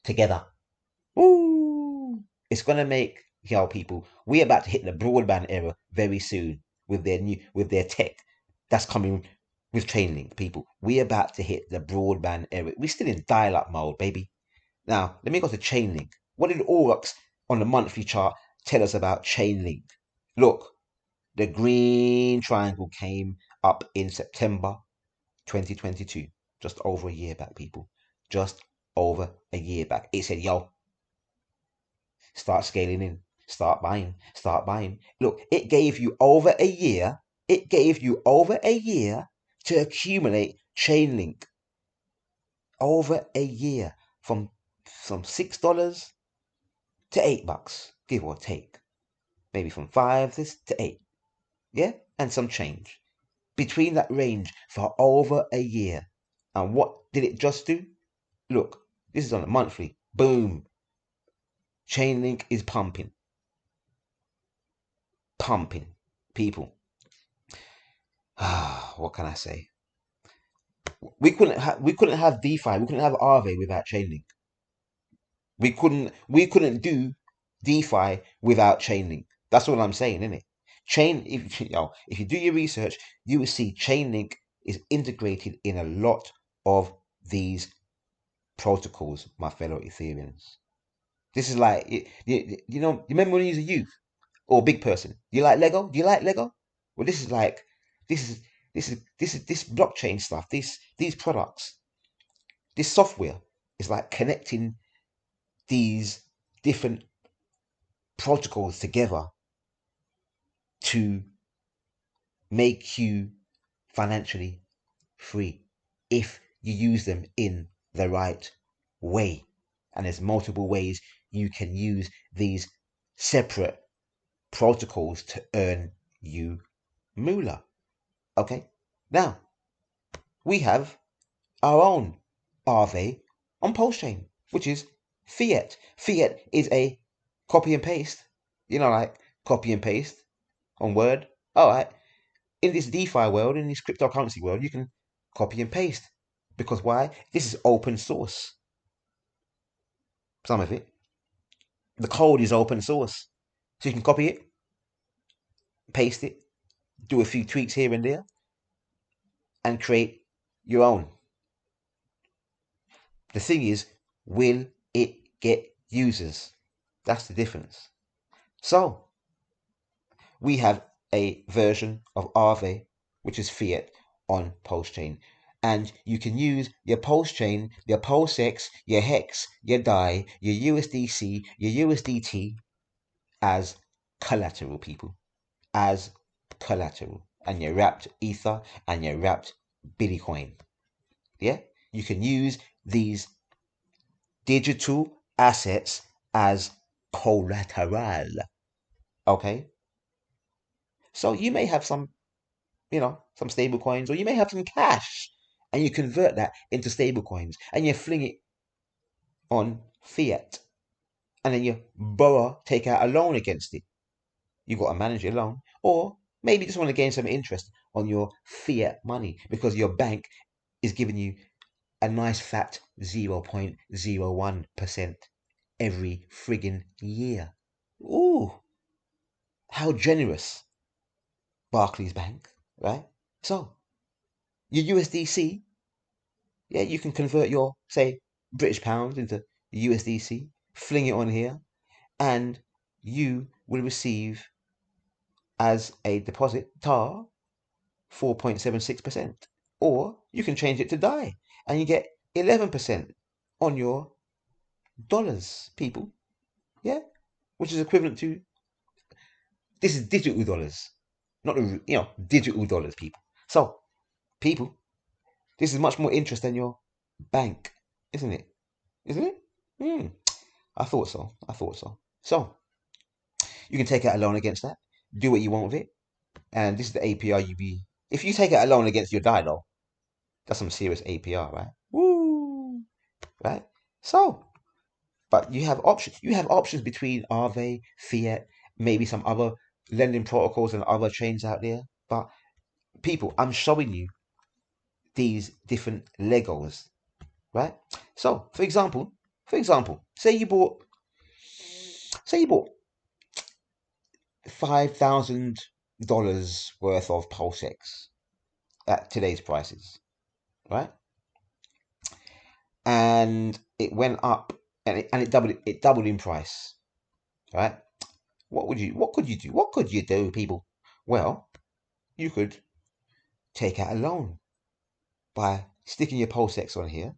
together. Ooh, it's gonna make people. We're about to hit the broadband era very soon with their tech that's coming with Chainlink, people. We're about to hit the broadband era. We're still in dial-up mode, baby. Now let me go to Chainlink. What did aurox on the monthly chart tell us about Chainlink. Look, the green triangle came up in September 2022, just over a year back, people. Just over a year back. It said, yo, start scaling in, start buying, start buying. Look, it gave you over a year. It gave you over a year to accumulate Chainlink. Over a year, from $6 to $8, give or take. Maybe from 5 to 8. Yeah? And some change. Between that range for over a year. And what did it just do? Look, this is on a monthly. Boom. Chainlink is pumping. Pumping. People. What can I say? We couldn't have DeFi, we couldn't have Aave without Chainlink. We couldn't do DeFi without Chainlink. That's all I'm saying, isn't it? If you do your research, you will see Chainlink is integrated in a lot of these protocols, my fellow Ethereans. This is like, you remember when you was a youth or a big person? Do you like Lego? Do you like Lego? Well, this blockchain stuff, these products, this software is like connecting these different protocols together to make you financially free if you use them in the right way. And there's multiple ways you can use these separate protocols to earn you moolah. Okay, now we have our own Aave on Pulsechain, which is Fiat. Fiat is a copy and paste, like copy and paste on Word. All right, in this DeFi world, in this cryptocurrency world, you can copy and paste. Because why? This is open source. Some of it. The code is open source. So you can copy it, paste it, do a few tweaks here and there, and create your own. The thing is, will it get users? That's the difference. So, we have a version of Aave, which is Fiat, on Pulsechain. And you can use your Pulsechain, your PulseX, your Hex, your DAI, your USDC, your USDT as collateral, people. As collateral. And your wrapped Ether and your wrapped Bitcoin. Yeah? You can use these digital assets as collateral. Okay? So you may have some stable coins, or you may have some cash, and you convert that into stable coins, and you fling it on fiat, and then you take out a loan against it. You've got to manage your loan, or maybe you just want to gain some interest on your fiat money because your bank is giving you a nice fat 0.01% every friggin' year. Ooh, how generous. Barclays Bank, right? So, your USDC, yeah, you can convert your, say, British pounds into USDC, fling it on here, and you will receive as a deposit TAR 4.76%. Or you can change it to DAI and you get 11% on your dollars, people. Yeah? Which is equivalent to, this is digital dollars, not digital dollars, people. So, people, this is much more interest than your bank, isn't it? Isn't it? I thought so. So, you can take out a loan against that, do what you want with it, and this is the APR if you take out a loan against your DAI, though, that's some serious APR, right? Woo! Right? So, but you have options. You have options between Aave, Fiat, maybe some other lending protocols and other chains out there. But people, I'm showing you these different Legos, right? So, for example, say you bought $5,000 worth of PulseX at today's prices, right? And it went up and it doubled in price, right? What could you do? What could you do, people? Well, you could take out a loan by sticking your PulseX on here.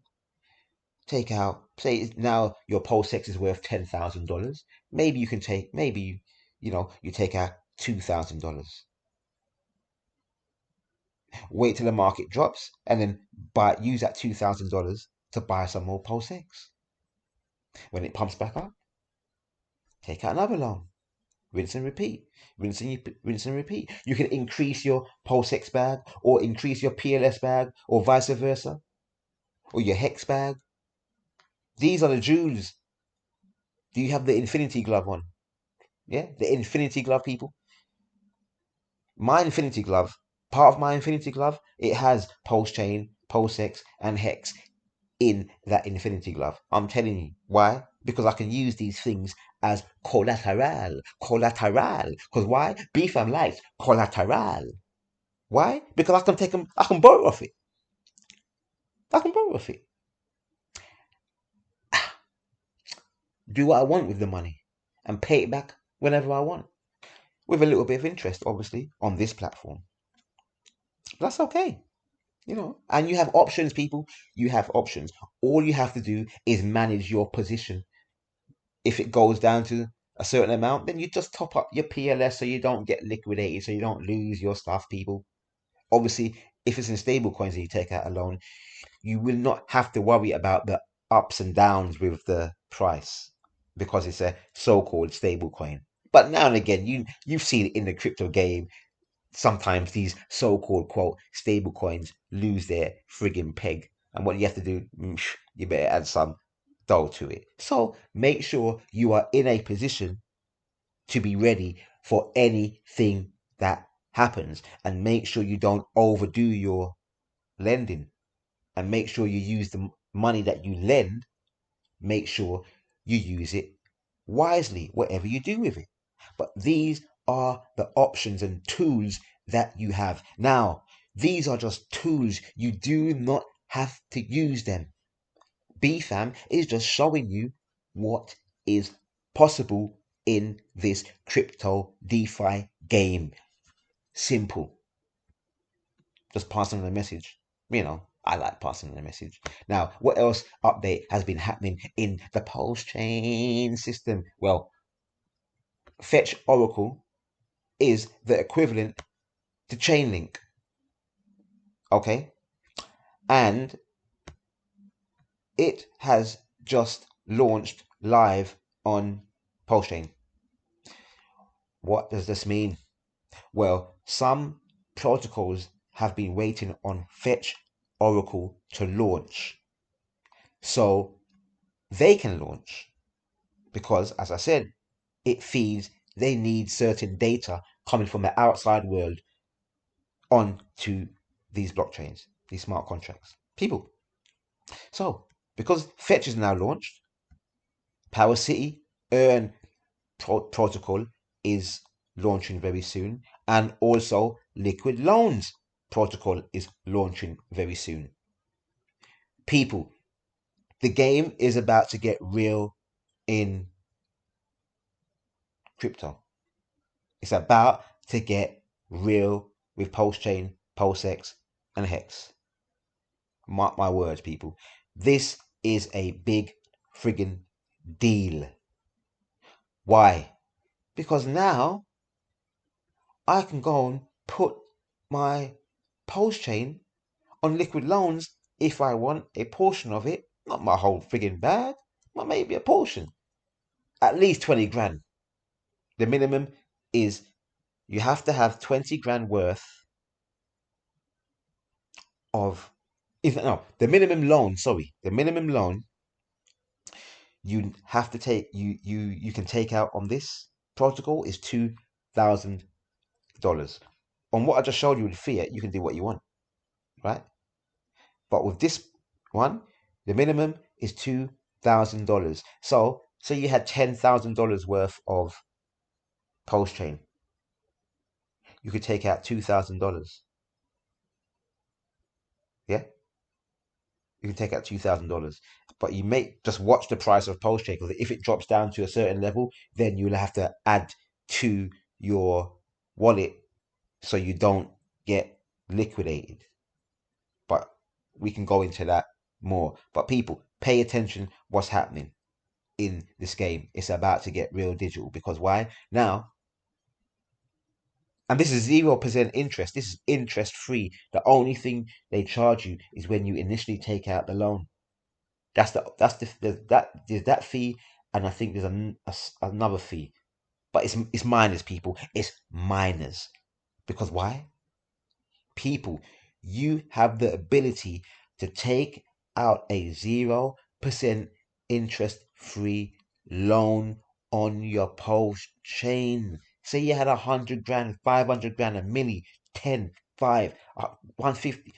Take out, say now your PulseX is worth $10,000. Maybe you can take, maybe you take out $2,000. Wait till the market drops and then use that $2,000 to buy some more PulseX. When it pumps back up, take out another loan. Rinse and repeat. Rinse and repeat. You can increase your PulseX bag or increase your PLS bag or vice versa, or your Hex bag. These are the jewels. Do you have the infinity glove on? Yeah, the infinity glove, people. My infinity glove, part of my infinity glove, it has Pulsechain, PulseX, and Hex in that infinity glove. I'm telling you. Why? Because I can use these things as collateral. Collateral. Because why? BFAM likes collateral. Why? Because I can take them, I can borrow off it. I can borrow off it. Do what I want with the money and pay it back whenever I want. With a little bit of interest, obviously, on this platform. That's okay. And you have options, people. You have options. All you have to do is manage your position. If it goes down to a certain amount, then you just top up your PLS so you don't get liquidated, so you don't lose your stuff, people. Obviously, if it's in stable coins and you take out a loan, you will not have to worry about the ups and downs with the price because it's a so-called stable coin. But now and again, you've seen it in the crypto game. Sometimes these so-called quote stable coins lose their friggin' peg. And what you have to do, you better add some dough to it. So make sure you are in a position to be ready for anything that happens. And make sure you don't overdo your lending. And make sure you use the money that you lend. Make sure you use it wisely, whatever you do with it. But these are the options and tools that you have. Now, these are just tools. You do not have to use them. BFAM is just showing you what is possible in this crypto DeFi game. Simple. Just passing on the message. I like passing on the message. Now, what else update has been happening in the Pulsechain system? Well, Fetch Oracle is the equivalent to Chainlink. Okay? And it has just launched live on Pulsechain. What does this mean? Well, some protocols have been waiting on Fetch Oracle to launch so they can launch because, as I said, they need certain data coming from the outside world onto these blockchains, these smart contracts. People. So, because Fetch is now launched, Power City Earn protocol is launching very soon, and also Liquid Loans protocol is launching very soon. People, the game is about to get real in crypto. It's about to get real with Pulsechain, PulseX, and Hex. Mark my words, people. This is a big friggin' deal. Why? Because now I can go and put my Pulsechain on Liquid Loans if I want a portion of it. Not my whole friggin' bag, but maybe a portion. At least 20 grand. The minimum is you have to have 20 grand worth of, the minimum loan, you have to take, you can take out on this protocol is $2,000. On what I just showed you with fiat, you can do what you want, right? But with this one, the minimum is $2,000. So you had $10,000 worth of Pulsechain. You could take out $2,000. Yeah? You can take out $2,000. But you may just watch the price of Pulsechain, because if it drops down to a certain level, then you'll have to add to your wallet so you don't get liquidated. But we can go into that more. But people, pay attention what's happening in this game. It's about to get real digital, because why? Now, and this is 0% interest. This is interest free. The only thing they charge you is when you initially take out the loan. There's that fee, and I think there's another fee, but it's minors, people. It's minors, because why? People, you have the ability to take out a 0% interest free loan on your Pulsechain. Say you had 100 grand, 500 grand, a milli, 10, 5, 150,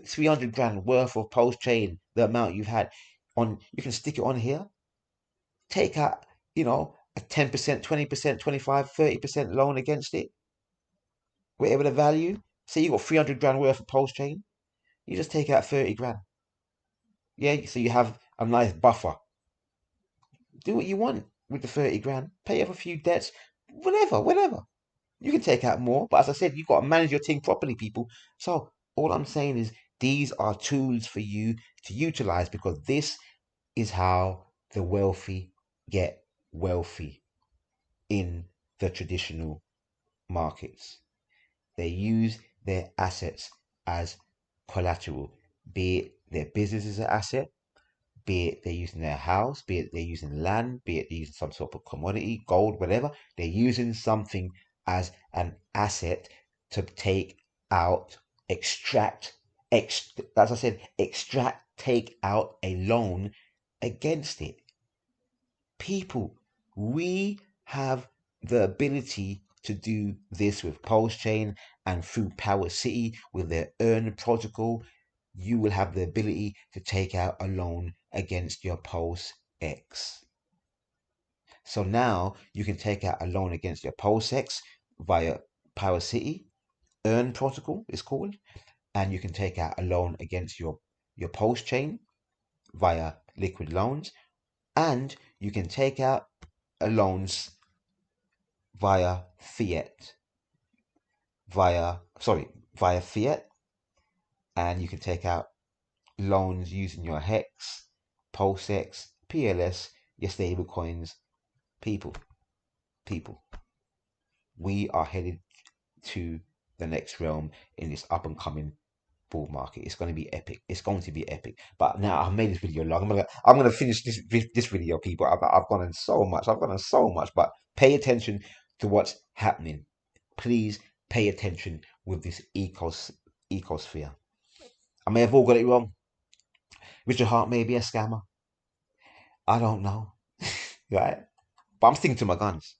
300 grand worth of Pulsechain, the amount you've had on, you can stick it on here, take out, a 10%, 20%, 25, 30% loan against it, whatever the value. Say you got 300 grand worth of Pulsechain, you just take out 30 grand. Yeah, so you have a nice buffer. Do what you want with the 30 grand. Pay off a few debts, whatever. You can take out more, but as I said, you've got to manage your thing properly, people. So all I'm saying is these are tools for you to utilize, because this is how the wealthy get wealthy in the traditional markets. They use their assets as collateral, be it their business as an asset, be it they're using their house, be it they're using land, be it they're using some sort of commodity, gold, whatever. They're using something as an asset to take out, as I said, take out a loan against it. People, we have the ability to do this with Pulsechain, and through Power City with their Earn protocol, you will have the ability to take out a loan against your PulseX. So now you can take out a loan against your PulseX via Power City, Earn protocol is called, and you can take out a loan against your Pulsechain via liquid loans, and you can take out loans via fiat, via fiat, and you can take out loans using your Hex, PulseX, PLS, your stable coins. People, we are headed to the next realm in this up and coming bull market. It's going to be epic. It's going to be epic. But now I've made this video long. I'm gonna finish this video, people. I've gone on so much. But pay attention to what's happening. Please pay attention with this ecosphere. I may have all got it wrong. Richard Hart may be a scammer. I don't know. Right? But I'm sticking to my guns.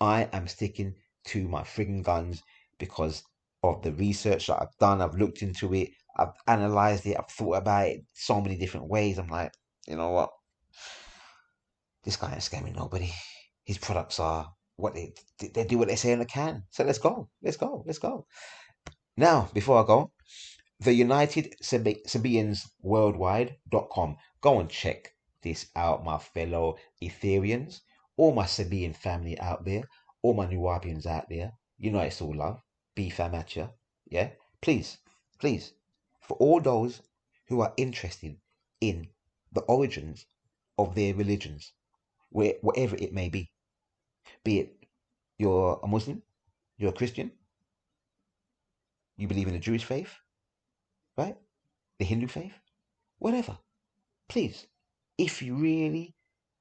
I am sticking to my frigging guns because of the research that I've done. I've looked into it. I've analyzed it. I've thought about it so many different ways. I'm like, you know what? This guy ain't scamming nobody. His products are what they do what they say on the can. So let's go. Now, before I go, the United Sabians Worldwide.com. Go and check this out, my fellow Ethereans, all my Sabian family out there, all my Nubians out there. You know it's all love. B-fam at ya. Yeah? Please, for all those who are interested in the origins of their religions, whatever it may be it you're a Muslim, you're a Christian, you believe in the Jewish faith, right? The Hindu faith, whatever. Please, if you really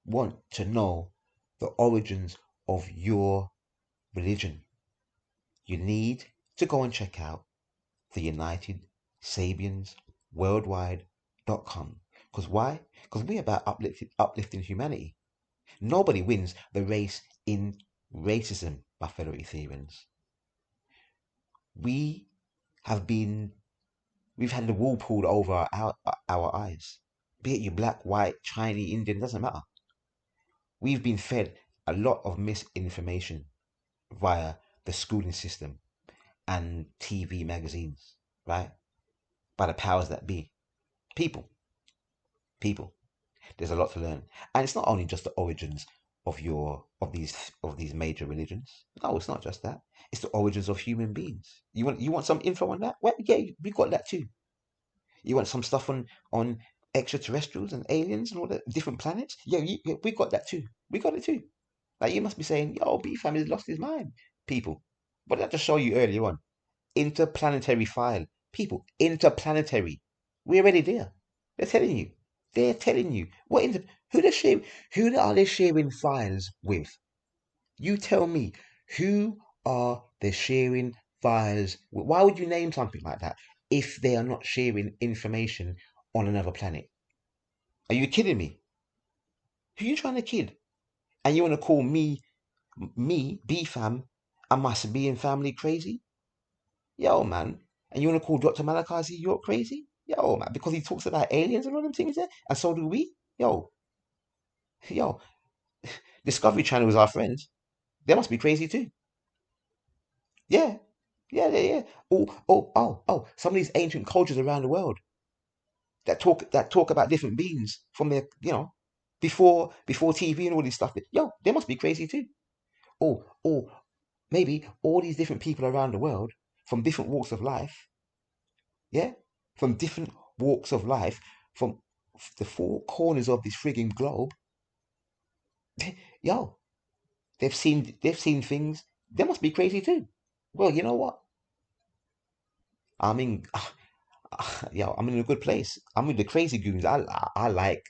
want to know the origins of your religion, you need to go and check out the United Sabians Worldwide.com. Because why? Because we're about uplifting humanity. Nobody wins the race in racism, my fellow Ethereans. We've had the wool pulled over our eyes. Be it you black, white, Chinese, Indian, doesn't matter. We've been fed a lot of misinformation via the schooling system and TV magazines, right? By the powers that be. People, there's a lot to learn. And it's not only just the origins these major religions. No, it's not just that. It's the origins of human beings. You want some info on that? Well, yeah, we got that too. You want some stuff on extraterrestrials and aliens and all the different planets? Yeah, we got that too. We got it too. Like you must be saying, yo, B fam has lost his mind. People. What did I just show you earlier on? Interplanetary file. People, interplanetary. We're already there. They're telling you. They're telling you. Who are they sharing files with? You tell me, who are they sharing files with? Why would you name something like that if they are not sharing information on another planet? Are you kidding me? Who are you trying to kid? And you want to call me, B-fam, and my Sabian family crazy? Yo, man. And you want to call Dr. Malachi York crazy? Yo, man, because he talks about aliens and all them things there? And so do we? Yo, Discovery Channel is our friends. They must be crazy too. Yeah. Yeah. Oh. Some of these ancient cultures around the world that talk about different beings from their, before TV and all this stuff. Yo, they must be crazy too. Or maybe all these different people around the world from different walks of life, yeah, from different walks of life, from the four corners of this frigging globe. Yo, they've seen things. They must be crazy too. Well, you know what? I mean, I'm in a good place. I'm with the crazy goons. I like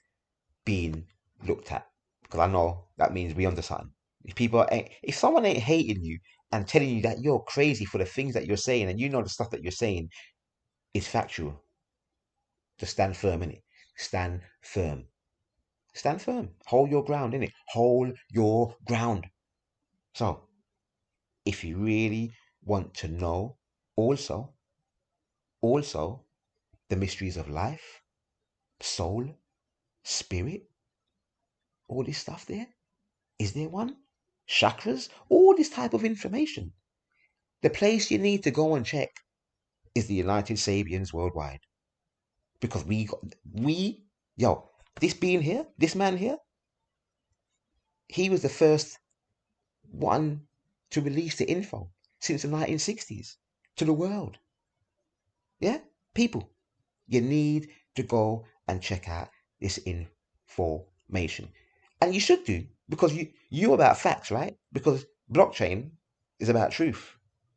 being looked at because I know that means we under something. If someone ain't hating you and telling you that you're crazy for the things that you're saying, and you know the stuff that you're saying is factual, just stand firm in it. Stand firm. Stand firm. Hold your ground in it. Hold your ground. So, if you really want to know, also the mysteries of life, soul, spirit, all this stuff there. Is there one? Chakras? All this type of information. The place you need to go and check is the United Sabians Worldwide. Because this being here, this man here, he was the first one to release the info since the 1960s to the world. Yeah? People, you need to go and check out this information. And you should do, because you're about facts, right? Because blockchain is about truth.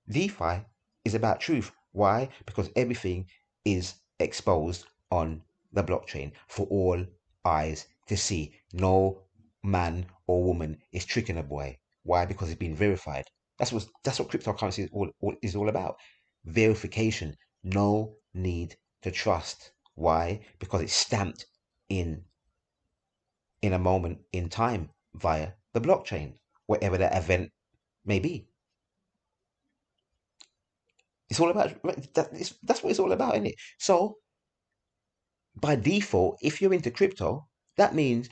DeFi is about truth. Why? Because everything is exposed on the blockchain for all eyes to see. No man or woman is tricking a boy. Why? Because it's been verified. That's what cryptocurrency is all about. Verification. No need to trust. Why? Because it's stamped in a moment in time via the blockchain, whatever that event may be. It's all about that's what it's all about, isn't it? So by default, if you're into crypto, that means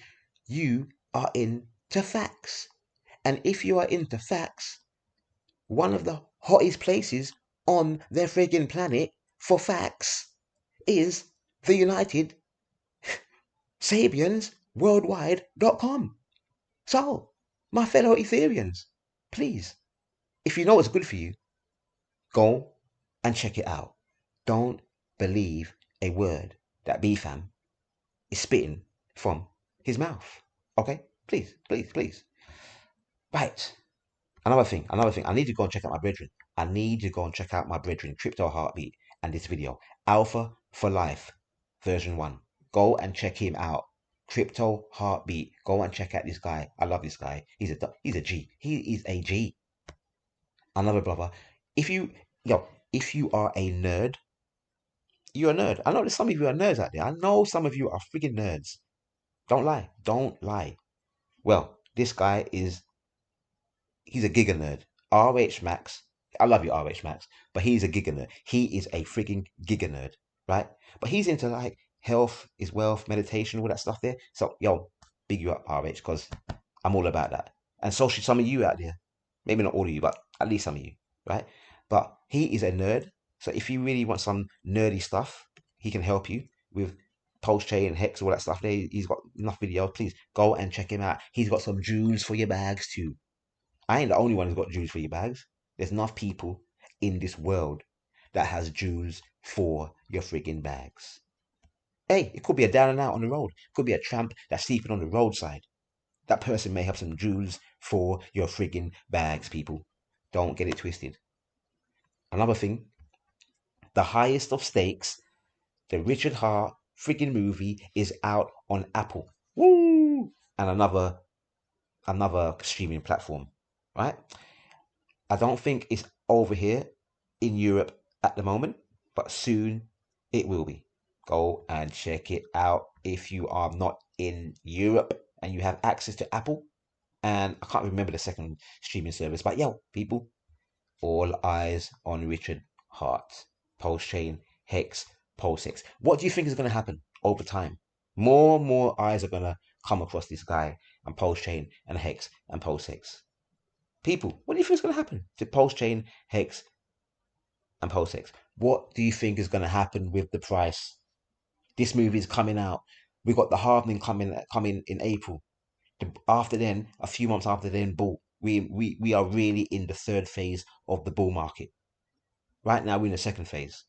you are into facts. And if you are into facts, one of the hottest places on their friggin' planet for facts is the United Sabians Worldwide.com. So, my fellow Ethereans, please, if you know what's good for you, go and check it out. Don't believe a word that BFAM is spitting from his mouth. Okay? Please. Right. Another thing. I need to go and check out my brethren. Crypto Heartbeat, and this video. Alpha for Life, version 1. Go and check him out. Crypto Heartbeat. Go and check out this guy. I love this guy. He's a G. He is a G. Another brother. If you are a nerd, you're a nerd. I know there's some of you are nerds out there. I know some of you are freaking nerds. Don't lie. Well, this guy he's a giga nerd. RH Max. I love you, RH Max, but he's a giga nerd. He is a freaking giga nerd, right? But he's into like health is wealth, meditation, all that stuff there. So, yo, big you up, RH, because I'm all about that. And so should some of you out there. Maybe not all of you, but at least some of you, right? But he is a nerd. So if you really want some nerdy stuff, he can help you with Pulsechain, Hex, all that stuff there. He's got enough videos. Please go and check him out. He's got some jewels for your bags too. I ain't the only one who's got jewels for your bags. There's enough people in this world that has jewels for your friggin' bags. Hey, it could be a down and out on the road. It could be a tramp that's sleeping on the roadside. That person may have some jewels for your friggin' bags, people. Don't get it twisted. Another thing, the highest of stakes, the Richard Hart friggin' movie is out on Apple. Woo! And another streaming platform, right? I don't think it's over here in Europe at the moment, but soon it will be. Go and check it out if you are not in Europe and you have access to Apple. And I can't remember the second streaming service, but yo, people, all eyes on Richard Hart, Pulsechain, Hex, PulseX. What do you think is going to happen over time? More and more eyes are going to come across this guy and Pulsechain and Hex and PulseX. People, what do you think is going to happen to Pulsechain, Hex, and PulseX? What do you think is going to happen with the price? This movie is coming out. We've got the halving coming in April. After then, a few months after then, bull. We are really in the third phase of the bull market. Right now, we're in the second phase,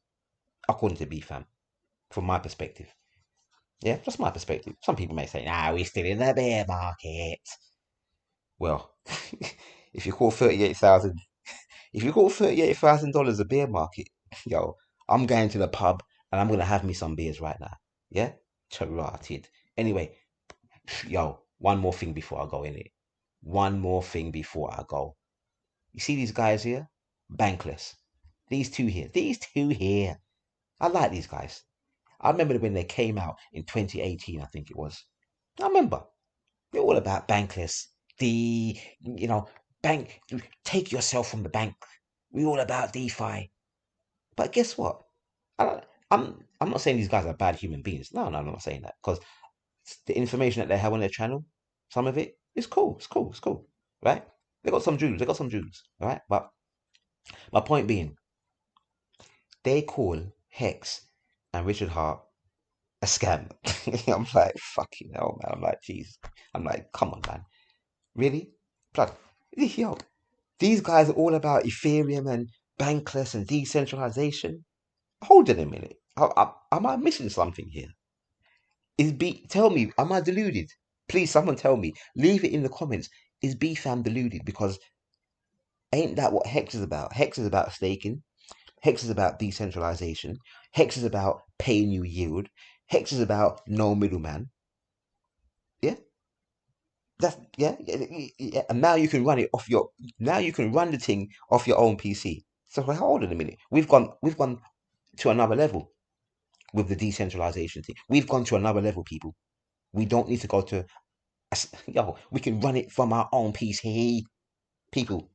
according to BFAM, from my perspective. Yeah, just my perspective. Some people may say, nah, we're still in the bear market. Well, if you call $38,000 a bear market, yo, I'm going to the pub and I'm gonna have me some beers right now. Yeah, charted. Anyway, yo, one more thing before I go in it. One more thing before I go. You see these guys here? Bankless. These two here. I like these guys. I remember when they came out in 2018, I think it was. I remember. They're all about bankless. Bank, take yourself from the bank. We're all about DeFi. But guess what? I'm not saying these guys are bad human beings. No, I'm not saying that. Because the information that they have on their channel, some of it is cool. It's cool. Right? They got some jewels. Right? But my point being, they call Hex and Richard Hart a scam. I'm like, fucking hell, man. I'm like, jeez. I'm like, come on, man. Really? Blood. Yo, these guys are all about Ethereum and bankless and decentralization. Hold on a minute. Am I missing something here? Tell me, am I deluded? Please, someone tell me. Leave it in the comments. Is BFAM deluded? Because ain't that what Hex is about? Hex is about staking. Hex is about decentralization. Hex is about paying you yield. Hex is about no middleman. Yeah? Yeah. And now you can run it off now you can run the thing off your own PC. So hold on a minute. We've gone to another level with the decentralization thing. We've gone to another level, people. We don't need to go to we can run it from our own PC. People,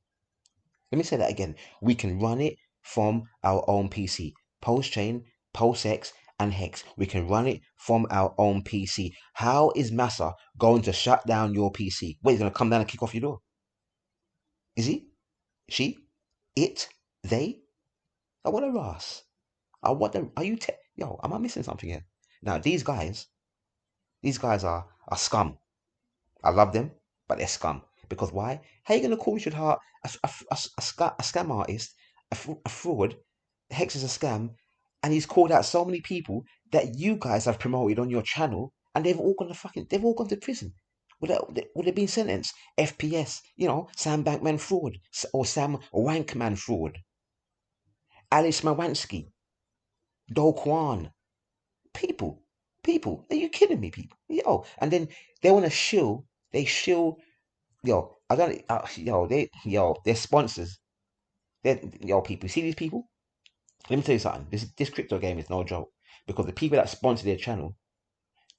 let me say that again. We can run it from our own PC. Pulsechain, PulseX, and Hex. We can run it from our own PC. How is Massa going to shut down your PC? Wait, he's going to come down and kick off your door? Is he? She? It? They? I want to ask. Are you, am I missing something here? Now, these guys are scum. I love them, but they're scum. Because why? How are you going to call Richard Hart a scam artist, a fraud? Hex is a scam, and he's called out so many people that you guys have promoted on your channel, and they've all gone to prison. Would they been sentenced? FPS, Sam Bankman fraud, or Sam Wankman fraud. Alice Mawansky, Do Kwon. People, are you kidding me, people? And then they want to they're sponsors. People, see these people? Let me tell you something. This crypto game is no joke, because the people that sponsor their channel,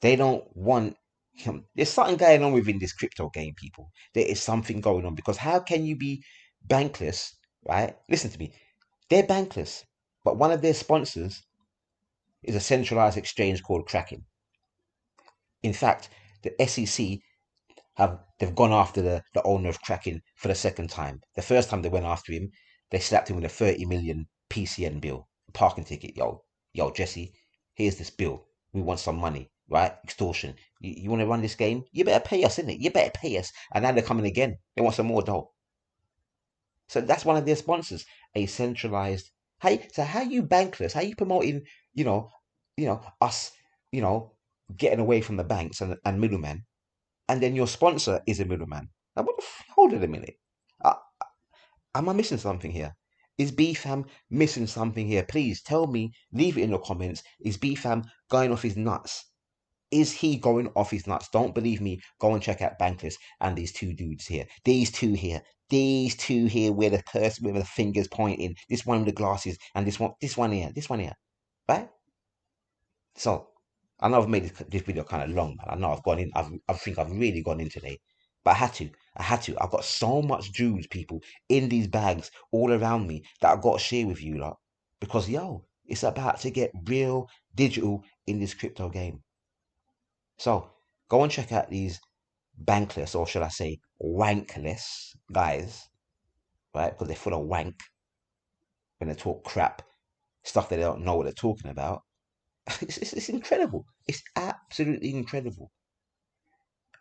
they don't want him. There's something going on within this crypto game, people. There is something going on, because how can you be bankless, right? Listen to me. They're bankless, but one of their sponsors is a centralized exchange called Kraken. In fact, the SEC they've gone after the owner of Kraken for the second time. The first time they went after him, they slapped him with a 30 million PCN bill, parking ticket. Yo, Jesse, here's this bill. We want some money, right? Extortion. You want to run this game? You better pay us, innit? You better pay us. And now they're coming again. They want some more dough. So that's one of their sponsors, a centralized. So how you bankless? How you promoting? You know, us. You know, getting away from the banks and middlemen, and then your sponsor is a middleman. Now, hold it a minute. Uh, am I missing something here? Is BFAM missing something here? Please tell me. Leave it in the comments. Is BFAM going off his nuts? Is he going off his nuts? Don't believe me? Go and check out Bankless and these two dudes here. These two here. These two here where the person with the fingers pointing. This one with the glasses and this one here. This one here. Right? So I know I've made this video kind of long, man. I know I've gone in. I think I've really gone in today. But I had to. I had to. I've got so much jewels, people, in these bags all around me that I've got to share with you lot. Because yo, it's about to get real digital in this crypto game. So go and check out these bankless, or should I say wankless guys, right? Because they're full of wank when they talk crap, stuff they don't know what they're talking about. It's incredible. It's absolutely incredible.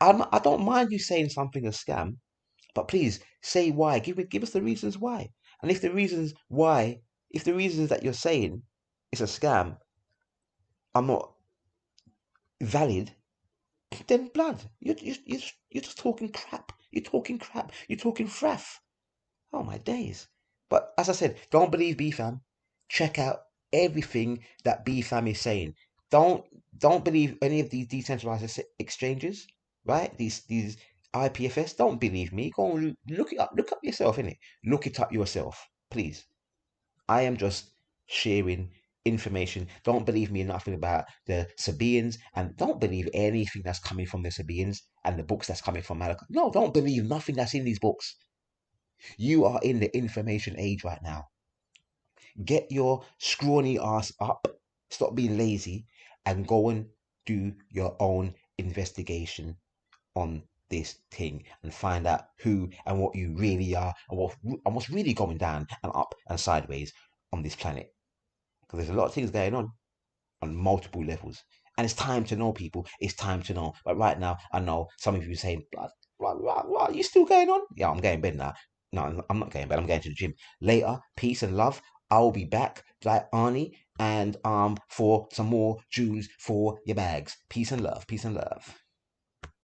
I don't mind you saying something a scam, but please say why. Give us the reasons why. And if the reasons that you're saying it's a scam are not valid, then blood, you're just talking crap. You're talking crap. You're talking fraff. Oh my days. But as I said, don't believe BFAM. Check out everything that BFAM is saying. Don't believe any of these decentralized exchanges, right? These IPFS. Don't believe me. Go and look it up. Look up yourself, innit? Look it up yourself, please. I am just sharing information. Don't believe me nothing about the Sabaeans, and don't believe anything that's coming from the Sabaeans and the books that's coming from Malachi. No, don't believe nothing that's in these books. You are in the information age right now. Get your scrawny ass up, stop being lazy, and go and do your own investigation on this thing and find out who and what you really are and what's really going down and up and sideways on this planet. Because there's a lot of things going on multiple levels. And it's time to know, people. It's time to know. But right now, I know some of you are saying, what, you still going on? Yeah, I'm going to bed now. No, I'm not going to bed. I'm going to the gym. Later, peace and love. I'll be back like Arnie and for some more jewels for your bags. Peace and love. Peace and love.